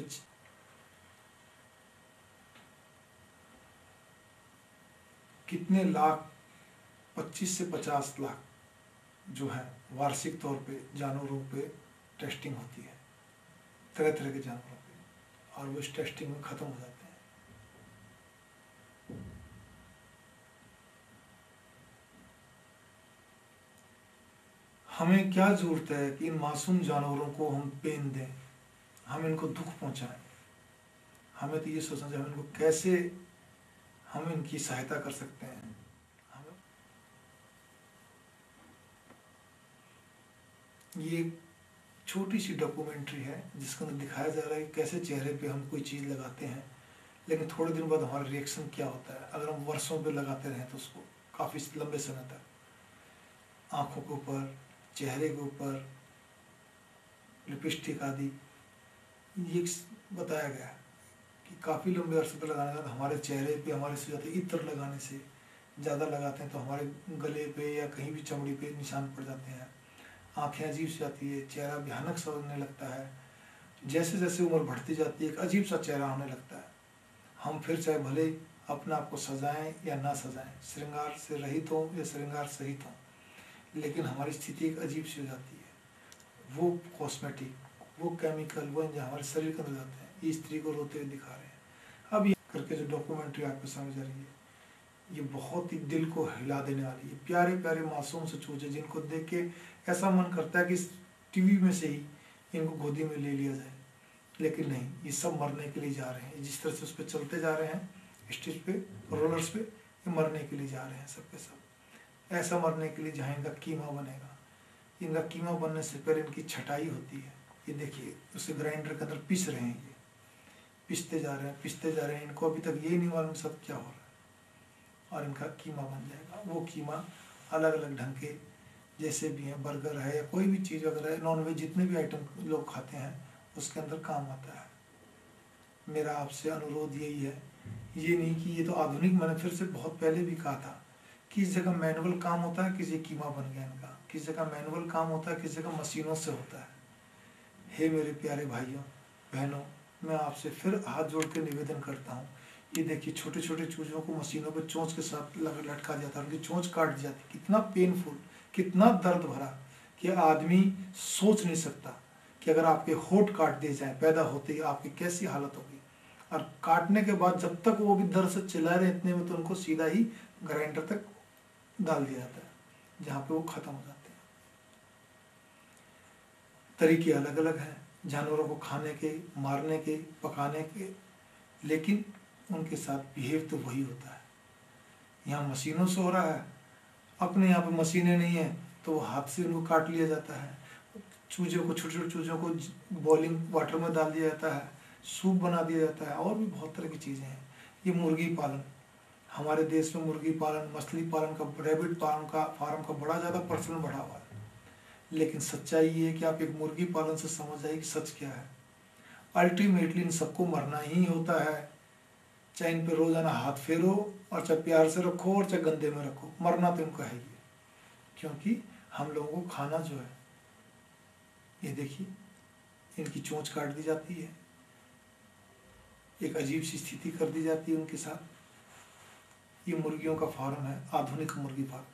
कितने लाख, 25 से 50 लाख जो है वार्षिक तौर पे जानवरों पे टेस्टिंग होती है, तरह तरह के जानवरों पे, और वो इस टेस्टिंग में ख़त्म हो जाते हैं। हमें क्या ज़रूरत है कि इन मासूम जानवरों को हम पेन दें, हम इनको दुख पहुंचाएं। हमें तो ये सोचना चाहिए इनको कैसे हम इनकी सहायता कर सकते हैं। ये छोटी सी डॉक्यूमेंट्री है जिसके अंदर दिखाया जा रहा है कि कैसे चेहरे पे हम कोई चीज़ लगाते हैं, लेकिन थोड़े दिन बाद हमारा रिएक्शन क्या होता है। अगर हम वर्षों पे लगाते रहें तो उसको काफ़ी लंबे समय तक आँखों के ऊपर, चेहरे के ऊपर, लिपस्टिक आदि, ये बताया गया कि काफ़ी लंबे अरसे तक लगाने के बाद हमारे चेहरे पे, हमारे से ज़्यादा इत्र लगाने से ज़्यादा लगाते हैं तो हमारे गले पे या कहीं भी चमड़ी पे निशान पड़ जाते हैं। आँखें अजीब सी आती है, चेहरा भयानक सा लगने लगता है। जैसे जैसे उम्र बढ़ती जाती है एक अजीब सा चेहरा होने लगता है। हम फिर चाहे भले अपने आप को सजाएं या ना सजाएं, श्रृंगार से रहित हों या श्रृंगार सहित हों, लेकिन हमारी स्थिति एक अजीब सी हो जाती है। वो कॉस्मेटिक, वो केमिकल, वो जो हमारे शरीर के अंदर जाते हैं, ये स्त्री को रोते हुए दिखा रहे हैं। अब ये करके जो डॉक्यूमेंट्री आपको समझ आ रही है, ये बहुत ही दिल को हिला देने वाली है। प्यारे प्यारे मासूम से चूजे जिनको देख के ऐसा मन करता है कि टीवी में से ही इनको गोदी में ले लिया जाए, लेकिन नहीं, ये सब मरने के लिए जा रहे हैं। जिस तरह से उस पर चलते जा रहे हैं स्टेज पे, रोलर्स पे, ये मरने के लिए जा रहे हैं सब के सब। ऐसा मरने के लिए जहाँ इनका कीमा बनेगा। इनका कीमा बनने से पहले इनकी छटाई होती है। ये देखिए उसे ग्राइंडर के अंदर पीस रहे हैं, ये पिसते जा रहे हैं, पिसते जा रहे हैं। इनको अभी तक यही नहीं मालूम सब क्या हो रहा है, और इनका कीमा बन जाएगा। वो कीमा अलग अलग ढंग के जैसे भी हैं, बर्गर है या कोई भी चीज़ अगर है, नॉनवेज जितने भी आइटम लोग खाते हैं उसके अंदर काम आता है। मेरा आपसे अनुरोध यही है, ये नहीं कि ये तो आधुनिक, मैंने फिर से बहुत पहले भी कहा था, किस जगह मैनुअल काम होता है, किस जगह कीमा बन गया इनका, किस जगह मैनुअल काम होता है, किस जगह मशीनों से होता है। हे मेरे प्यारे भाइयों बहनों, मैं आपसे फिर हाथ जोड़ के निवेदन करता हूँ, ये देखिए छोटे छोटे चूजों को मशीनों पर चोंच के साथ लटका जाता है, उनकी चोंच काट दी जाती है। कितना पेनफुल, कितना दर्द भरा कि आदमी सोच नहीं सकता कि अगर आपके होठ काट दिए जाए पैदा होते ही आपकी कैसी हालत होगी। और काटने के बाद जब तक वो भी दर्द से चिल्ला रहे इतने में तो उनको सीधा ही ग्राइंडर तक डाल दिया जाता है, जहाँ पे वो खत्म हो जाते हैं। तरीके अलग अलग हैं जानवरों को खाने के, मारने के, पकाने के, लेकिन उनके साथ बिहेव तो वही होता है। यहाँ मशीनों से हो रहा है, अपने यहाँ पे मशीनें नहीं है तो वो हाथ से उनको काट लिया जाता है। चूजों को, छोटे छोटे चूजों को बॉइलिंग वाटर में डाल दिया जाता है, सूप बना दिया जाता है, और भी बहुत तरह की चीज़ें हैं। ये मुर्गी पालन, हमारे देश में मुर्गी पालन, मछली पालन का, रैबिट पालन का फार्म का बड़ा ज़्यादा प्रचलन बढ़ा हुआ है। लेकिन सच्चाई ये है कि आप एक मुर्गी पालन से समझ आइए कि सच क्या है। अल्टीमेटली इन सबको मरना ही होता है, चाहे इन पर रोजाना हाथ फेरो और चाहे प्यार से रखो और चाहे गंदे में रखो, मरना तो इनको है ही। क्योंकि हम लोगों को खाना जो है, ये देखिए इनकी चोंच काट दी जाती है, एक अजीब सी स्थिति कर दी जाती है उनके साथ। ये मुर्गियों का फार्म है, आधुनिक मुर्गी फार्म।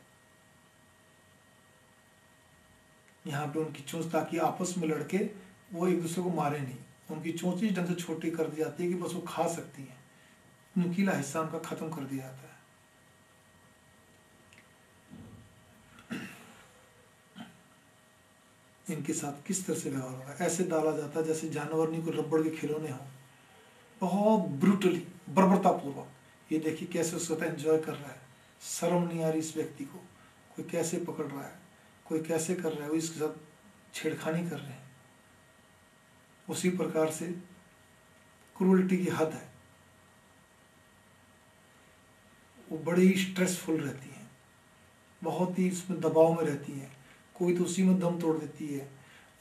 यहाँ पे उनकी चोंच, ताकि आपस में लड़के वो एक दूसरे को मारे नहीं, उनकी चोंच इस ढंग से छोटी कर दी जाती है कि बस वो खा सकती हैं, नुकीला हिस्सा उनका खत्म कर दिया जाता है। इनके साथ किस तरह से व्यवहार होगा। ऐसे डाला जाता है जैसे जानवर नहीं, कोई रबड़ के खिलौने हों, बहुत ब्रूटली, बर्बरतापूर्वक। ये देखिए कैसे उसको एंजॉय कर रहा है, शर्म नहीं आ रही इस व्यक्ति को, कोई कैसे पकड़ रहा है, कोई कैसे कर रहा है, वो इसके साथ छेड़खानी कर रहे हैं। उसी प्रकार से क्रूरटी की हद है, वो बड़ी ही स्ट्रेसफुल रहती हैं, बहुत ही इसमें दबाव में रहती हैं, कोई तो उसी में दम तोड़ देती है।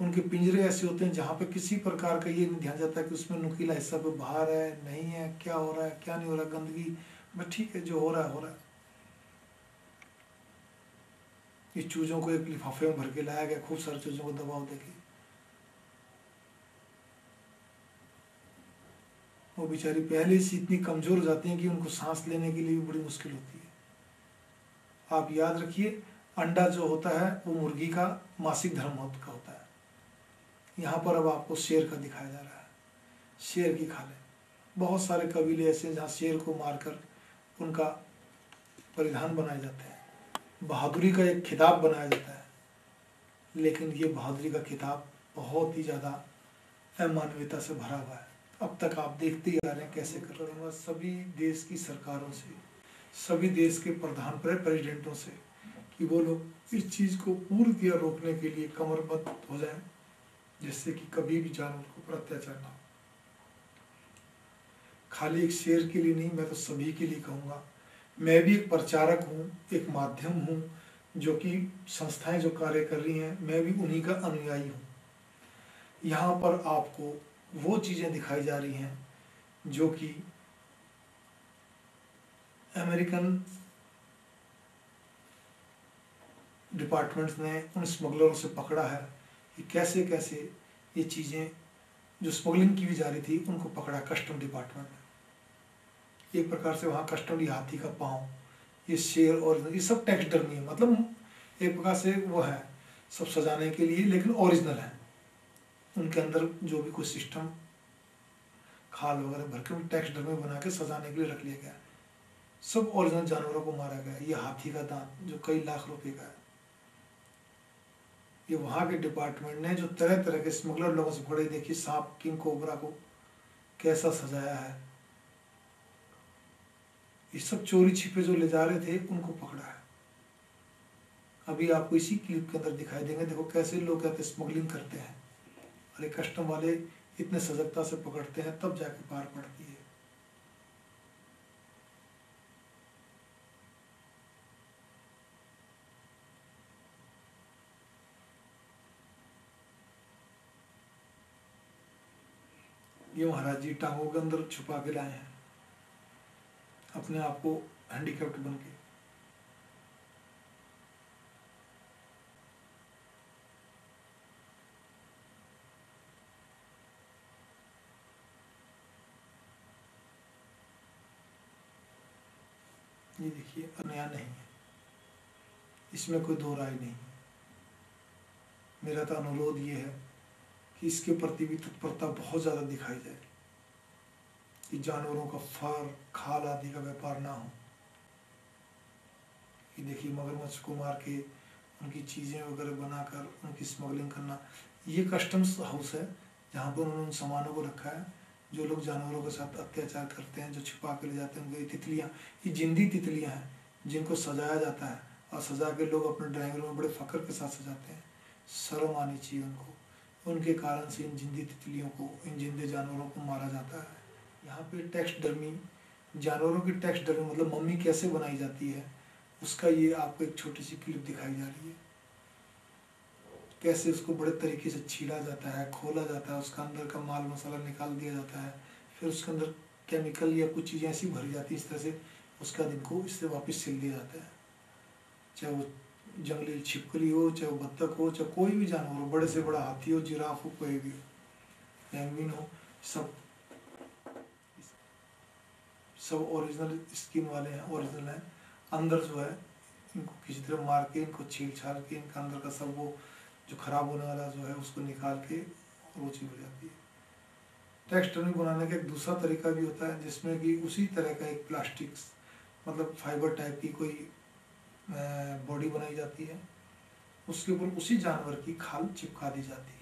उनके पिंजरे ऐसे होते हैं जहाँ पे किसी प्रकार का ये नहीं ध्यान जाता कि उसमें नुकीला हिस्सा पे बाहर है नहीं है, क्या हो रहा है क्या नहीं हो रहा, गंदगी, बस ठीक है जो हो रहा है हो रहा है। इस चूजों को एक लिफाफे में भर के लाया गया, खूब सारे चूजों को दबाव देके, वो बेचारी पहले से इतनी कमजोर हो जाती हैं कि उनको सांस लेने के लिए भी बड़ी मुश्किल होती है। आप याद रखिए, अंडा जो होता है वो मुर्गी का मासिक धर्म का होता है। यहाँ पर अब आपको शेर का दिखाया जा रहा है, शेर की खालें। बहुत सारे कबीले ऐसे हैं जहाँ शेर को मारकर उनका परिधान बनाए जाते हैं, बहादुरी का एक खिताब बनाया जाता है। लेकिन ये बहादुरी का खिताब बहुत ही ज़्यादा अमानवीयता से भरा हुआ है। अब तक आप देखते ही आ रहे हैं कैसे कर रहे हैं। सभी देश की सरकारों से, सभी देश के प्रधान प्रेसिडेंटों से कि वो लोग इस चीज़ को पूर्णतया रोकने के लिए कमरबद्ध हो जाएं, जिससे कि कभी भी जानवर के ऊपर अत्याचार ना हो। खाली एक शेर के लिए नहीं, मैं तो सभी के लिए कहूँगा। मैं भी एक प्रचारक हूँ, एक माध्यम हूँ, जो कि संस्थाएं जो कार्य कर रही हैं, मैं भी उन्हीं का अनुयायी हूँ। यहाँ पर आपको वो चीज़ें दिखाई जा रही हैं जो कि अमेरिकन डिपार्टमेंट्स ने उन स्मगलरों से पकड़ा है कि कैसे कैसे ये चीज़ें जो स्मगलिंग की भी जा रही थी उनको पकड़ा कस्टम डिपार्टमेंट ने। एक प्रकार से वहाँ कस्टम, ये हाथी का पाँव, ये शेर और ये सब टैक्सडर्मी है, मतलब एक प्रकार से वो है सब सजाने के लिए, लेकिन ओरिजिनल है। उनके अंदर जो भी कोई सिस्टम खाल वगैरह भर के टैक्सडर्मी बना के सजाने के लिए रख लिया गया। सब ओरिजिनल जानवरों को मारा गया। ये हाथी का दांत जो कई लाख रुपए का है, ये वहाँ के डिपार्टमेंट ने जो तरह तरह के स्मगलर लोगों से पकड़े, देखिए सांप, किंग कोबरा को कैसा सजाया है। ये सब चोरी छिपे जो ले जा रहे थे उनको पकड़ा है। अभी आपको इसी क्लिप के अंदर दिखाई देंगे, देखो कैसे लोग कहते स्मगलिंग करते हैं, अरे कस्टम वाले इतने सजगता से पकड़ते हैं तब जाके पार पड़ती है। ये महाराज जी टांगों के अंदर छुपा के लाए हैं अपने आप को हैंडीकैप्ट बन के। ये देखिए नया नहीं है, इसमें कोई दो राय नहीं। मेरा तो अनुरोध ये है कि इसके प्रति भी तत्परता बहुत ज़्यादा दिखाई जाए कि जानवरों का फर, खाल आदि का व्यापार ना हो। कि देखिए मगरमच्छ को मार के उनकी चीज़ें वगैरह बनाकर उनकी स्मगलिंग करना। ये कस्टम्स हाउस है जहाँ पर उन्होंने उन सामानों को रखा है जो लोग जानवरों के साथ अत्याचार करते हैं, जो छिपा के ले जाते हैं। उनकी तितलियाँ, ये जिंदी तितलियाँ हैं जिनको सजाया जाता है और सजा के लोग अपने ड्राइंग रूम में बड़े फ़ख्र के साथ सजाते हैं। शर्म आनी चाहिए उनको। उनके कारण से इन जिंदी तितलियों को, इन जिंदे जानवरों को मारा जाता है। यहाँ पे टैक्सडर्मी, जानवरों की टैक्सडर्मी मतलब मम्मी कैसे बनाई जाती है उसका ये आपको एक छोटी सी क्लिप दिखाई जा रही है। कैसे उसको बड़े तरीके से छीला जाता है, खोला जाता है, उसका अंदर का माल मसाला निकाल दिया जाता है, फिर उसके अंदर केमिकल या कुछ चीज़ें ऐसी भरी जाती है, इस तरह से उसका दिन को इससे वापस सिल दिया जाता है। चाहे वो जंगली छिपकली हो, चाहे वो बत्तख हो, चाहे कोई भी जानवर हो, बड़े से बड़ा हाथी हो, जिराफ हो, कोई भी हो, पेंगुइन हो, सब ओरिजिनल स्किन वाले हैं, ओरिजिनल हैं। अंदर जो है इनको किसी तरह मार के, इनको छील छाल के, इनका अंदर का सब वो जो खराब होने वाला जो है उसको निकाल के वो चीज़ हो जाती है। टेक्सटर्मी बनाने का एक दूसरा तरीका भी होता है जिसमें कि उसी तरह का एक प्लास्टिक मतलब फाइबर टाइप की कोई बॉडी बनाई जाती है उसके ऊपर उसी जानवर की खाल चिपका दी जाती है।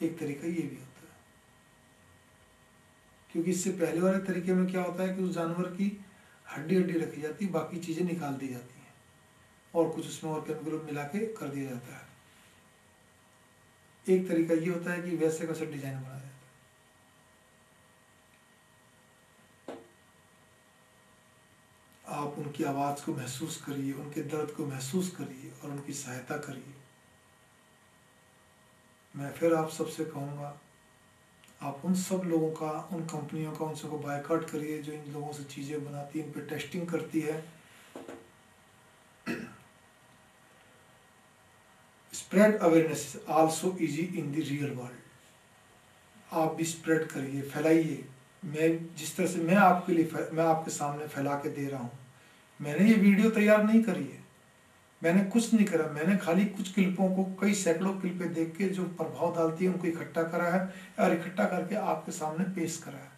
एक तरीका ये भी होता है, क्योंकि इससे पहले वाले तरीके में क्या होता है कि उस जानवर की हड्डी रखी जाती है, बाकी चीज़ें निकाल दी जाती हैं और कुछ उसमें और केमिकल मिला के कर दिया जाता है। एक तरीका ये होता है कि वैसे कैसे डिजाइन बनाया जाता है। आप उनकी आवाज़ को महसूस करिए, उनके दर्द को महसूस करिए और उनकी सहायता करिए। मैं फिर आप सबसे कहूँगा, आप उन सब लोगों का, उन कंपनियों का, उन सबको बायकॉट करिए जो इन लोगों से चीज़ें बनाती है, इन पे टेस्टिंग करती है। Spread awareness also easy in the real world. आप भी स्प्रेड करिए, फैलाइए। मैं जिस तरह से मैं आपके सामने फैला के दे रहा हूँ, मैंने ये वीडियो तैयार नहीं करी है, मैंने कुछ नहीं करा, मैंने खाली कुछ क्लिपों को, कई सैकड़ों क्लिपें देख के जो प्रभाव डालती है उनको इकट्ठा करा है और इकट्ठा करके आपके सामने पेश करा है।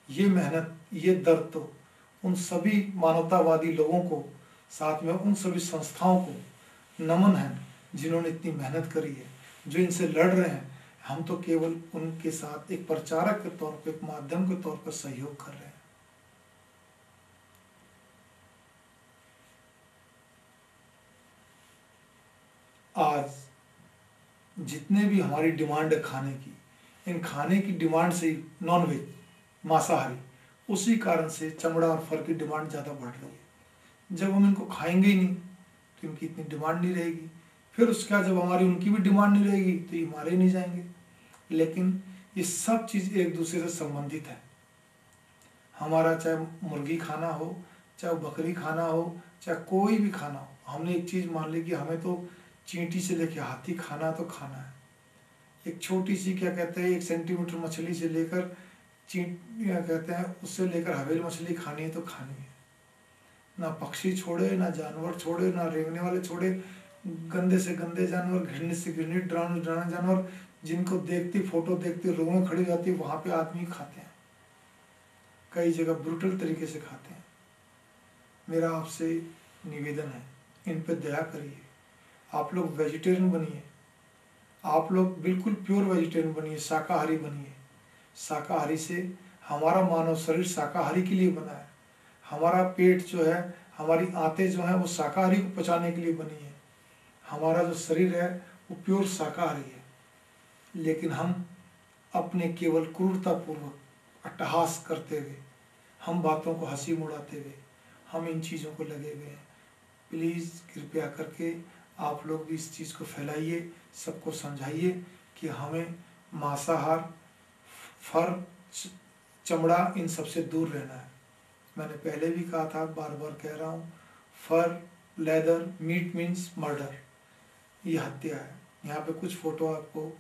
ये मेहनत, ये दर्द तो उन सभी मानवतावादी लोगों को, साथ में उन सभी संस्थाओं को नमन है जिन्होंने इतनी मेहनत करी है, जो इनसे लड़ रहे हैं। हम तो केवल उनके साथ एक प्रचारक के तौर पर, एक माध्यम के तौर पर सहयोग कर रहे हैं। आज जितने भी हमारी डिमांड है खाने की, इन खाने की डिमांड से नॉनवेज, मांसाहारी, उसी कारण से चमड़ा और फर की डिमांड ज़्यादा बढ़ रही है। जब हम इनको खाएंगे ही नहीं तो इनकी इतनी डिमांड नहीं रहेगी, फिर उसके बाद जब हमारी उनकी भी डिमांड नहीं रहेगी तो ये मारे ही नहीं जाएंगे। लेकिन ये सब चीज़ एक दूसरे से संबंधित है। हमारा चाहे मुर्गी खाना हो, चाहे बकरी खाना हो, चाहे कोई भी खाना हो, हमने एक चीज़ मान ली कि हमें तो चींटी से लेकर हाथी खाना तो खाना है। एक छोटी सी क्या कहते हैं 1 सेंटीमीटर मछली से लेकर क्या कहते हैं उससे लेकर हवेली मछली खानी है तो खानी है। ना पक्षी छोड़े, ना जानवर छोड़े, ना रेंगने वाले छोड़े, गंदे से गंदे जानवर, घिरने से घिरने, डरावने डरावने जानवर, जिनको देखते फोटो देखते रोग में खड़ी जाती है, वहाँ पे आदमी खाते हैं। कई जगह ब्रूटल तरीके से खाते हैं। मेरा आपसे निवेदन है, इन पे दया करिए। आप लोग वेजिटेरियन बनिए, आप लोग बिल्कुल प्योर वेजिटेरियन बनिए, शाकाहारी बनिए। शाकाहारी से हमारा मानव शरीर शाकाहारी के लिए बना है। हमारा पेट जो है, हमारी आंतें जो हैं वो शाकाहारी को पचाने के लिए बनी है। हमारा जो शरीर है वो प्योर शाकाहारी है। लेकिन हम अपने केवल क्रूरतापूर्वक अट्टहास करते हुए, हम बातों को हंसी मुड़ाते हुए हम इन चीज़ों को लगे हुए हैं। प्लीज़ कृपया करके आप लोग भी इस चीज़ को फैलाइए, सबको समझाइए कि हमें मांसाहार, फर, चमड़ा, इन सबसे दूर रहना है। मैंने पहले भी कहा था, बार बार कह रहा हूँ, फर, लेदर, मीट मीन्स मर्डर, ये हत्या है। यहाँ पे कुछ फोटो आपको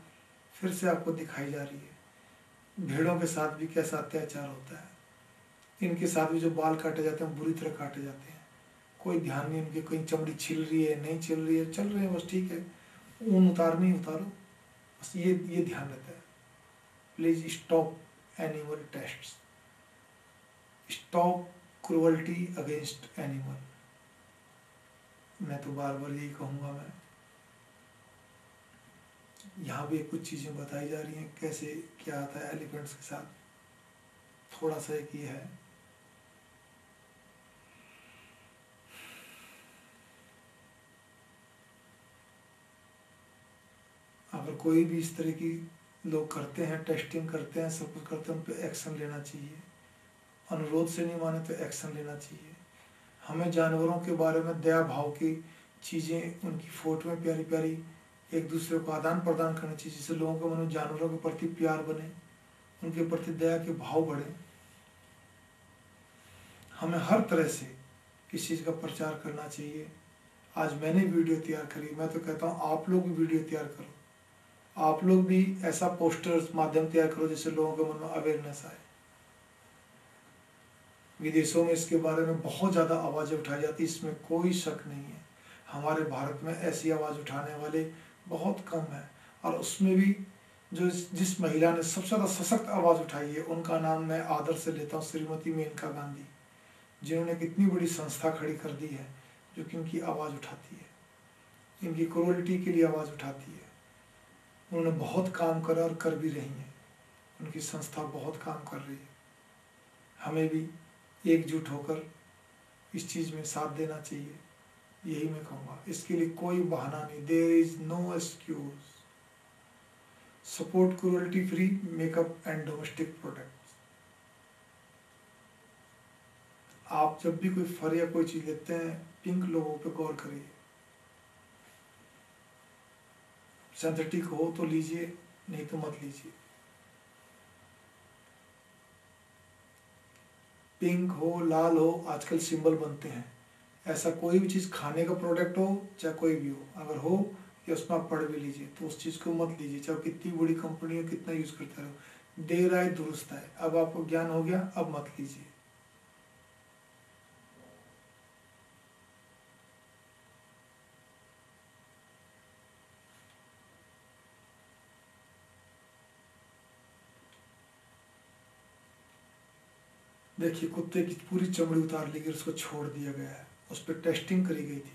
फिर से आपको दिखाई जा रही है। भेड़ों के साथ भी कैसा अत्याचार होता है, इनके साथ भी जो बाल काटे जाते हैं बुरी तरह काटे जाते हैं। कोई ध्यान नहीं उनके, कहीं चमड़ी छिल रही है, नहीं छिल रही है, चल रहे हैं बस, ठीक है, ऊन उतारनी उतारो, बस ये ध्यान रहता है। Please stop animal tests, stop cruelty against animal. मैं तो बार बार यही कहूँगा। मैं यहाँ भी कुछ चीज़ें बताई जा रही हैं कैसे क्या आता है एलिफेंट्स के साथ। थोड़ा सा एक ये है, अगर कोई भी इस तरह की लोग करते हैं, टेस्टिंग करते हैं, सब कुछ करते हैं, उन पर एक्शन लेना चाहिए। अनुरोध से नहीं माने तो एक्शन लेना चाहिए। हमें जानवरों के बारे में दया भाव की चीज़ें, उनकी फोटो में प्यारी प्यारी एक दूसरे को आदान प्रदान करना चाहिए, जिससे लोगों के मन में जानवरों के प्रति प्यार बने, उनके प्रति दया के भाव बढ़े। हमें हर तरह से इस चीज़ का प्रचार करना चाहिए। आज मैंने वीडियो तैयार करी, मैं तो कहता हूँ आप लोग भी वीडियो तैयार करो, आप लोग भी ऐसा पोस्टर्स माध्यम तैयार करो जिससे लोगों के मन में अवेयरनेस आए। विदेशों में इसके बारे में बहुत ज़्यादा आवाज़ें उठाई जाती, इसमें कोई शक नहीं है। हमारे भारत में ऐसी आवाज़ उठाने वाले बहुत कम हैं, और उसमें भी जो जिस महिला ने सबसे ज़्यादा सशक्त आवाज़ उठाई है, उनका नाम मैं आदर से लेता हूँ, श्रीमती मेनका गांधी, जिन्होंने कितनी बड़ी संस्था खड़ी कर दी है जो कि उनकी आवाज़ उठाती है। इनकी क्रूरल्टी के लिए आवाज़ उठाती है। उन्होंने बहुत काम करा और कर भी रही हैं, उनकी संस्था बहुत काम कर रही है। हमें भी एकजुट होकर इस चीज़ में साथ देना चाहिए, यही मैं कहूँगा। इसके लिए कोई बहाना नहीं, there is no excuse. Support cruelty free makeup and domestic products. आप जब भी कोई फर या कोई चीज़ लेते हैं, पिंक लोगों पे गौर करिए। सिंथेटिक हो तो लीजिए, नहीं तो मत लीजिए। पिंक हो, लाल हो, आजकल सिंबल बनते हैं। ऐसा कोई भी चीज़ खाने का प्रोडक्ट हो चाहे कोई भी हो, अगर हो या उसमें आप पढ़ भी लीजिए तो उस चीज़ को मत लीजिए, चाहे कितनी बड़ी कंपनी हो, कितना यूज़ करते रहो। देर आए दुरुस्त आए। अब आपको ज्ञान हो गया, अब मत लीजिए। देखिए, कुत्ते की पूरी चमड़ी उतार ली गई, उसको छोड़ दिया गया है, उस पर टेस्टिंग करी गई थी।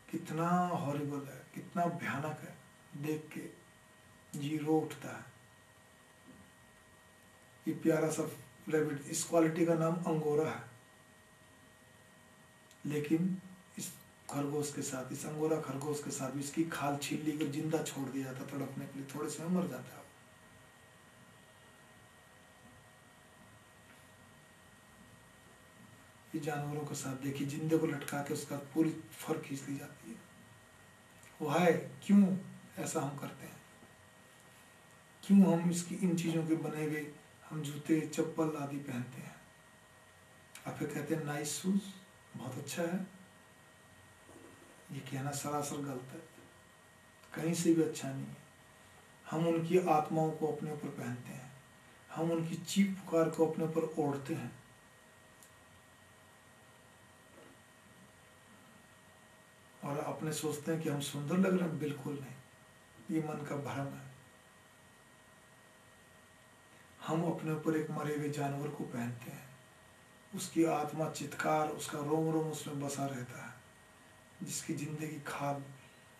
कितना हॉरिबल है, कितना भयानक है, देख के जी रो उठता है। ये प्यारा सा रैबिट, इस क्वालिटी का नाम अंगोरा है, लेकिन इस खरगोश के साथ, इस अंगोरा खरगोश के साथ इसकी खाल छील ली कर जिंदा छोड़ दिया जाता तड़पने के लिए, थोड़े समय मर जाता है। ये जानवरों के साथ देखिए, जिंदे को लटका के उसका पूरी फर खींच ली जाती है। वो है क्यों ऐसा हम करते हैं? क्यों हम इसकी इन चीज़ों के बने हुए हम जूते चप्पल आदि पहनते हैं? और फिर कहते हैं नाइस शूज, बहुत अच्छा है। ये कहना सरासर गलत है, कहीं से भी अच्छा नहीं है। हम उनकी आत्माओं को अपने ऊपर पहनते हैं, हम उनकी चीख पुकार को अपने ऊपर ओढ़ते हैं। और अपने सोचते हैं कि हम सुंदर लग रहे हैं, बिल्कुल नहीं, ये मन का भ्रम है। हम अपने ऊपर एक मरे हुए जानवर को पहनते हैं, उसकी आत्मा चित्कार, उसका रोम रोम उसमें बसा रहता है, जिसकी जिंदगी खाल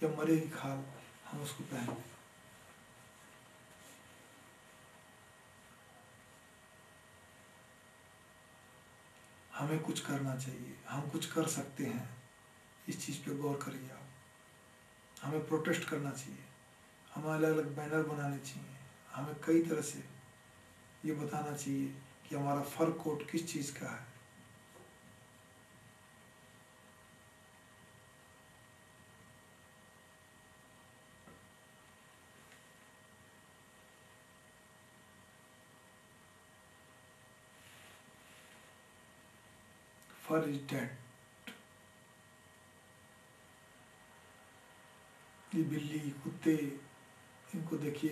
या मरे की खाल हम उसको पहनते हैं। हमें कुछ करना चाहिए, हम कुछ कर सकते हैं, इस चीज़ पे गौर करिए आप। हमें प्रोटेस्ट करना चाहिए, हमें अलग अलग बैनर बनाने चाहिए, हमें कई तरह से ये बताना चाहिए कि हमारा फर कोट किस चीज़ का है। फर इज डेड। ये बिल्ली कुत्ते, इनको देखिए,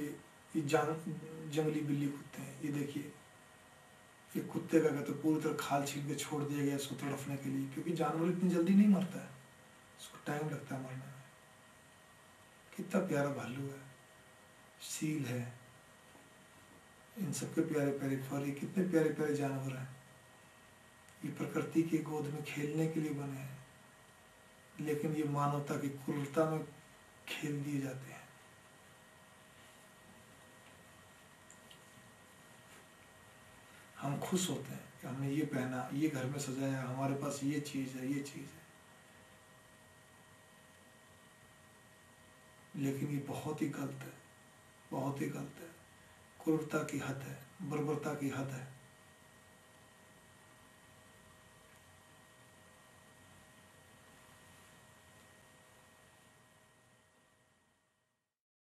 ये जंगली बिल्ली कुत्ते हैं, ये देखिए, ये कुत्ते का कहते पूरी तरह खाल छील के छोड़ दिया गया इसको तड़पने के लिए, क्योंकि जानवर इतनी जल्दी नहीं मरता है, उसको टाइम लगता है मरने में। कितना प्यारा भालू है, सील है, इन सबके प्यारे प्यारे फर, ये कितने प्यारे प्यारे जानवर हैं। ये प्रकृति की गोद में खेलने के लिए बने हैं, लेकिन ये मानवता की क्रूरता में खेल दिए जाते हैं। हम खुश होते हैं कि हमने ये पहना, ये घर में सजाया, हमारे पास ये चीज़ है, ये चीज़ है, लेकिन ये बहुत ही गलत है, बहुत ही गलत है। क्रूरता की हद है, बर्बरता की हद है।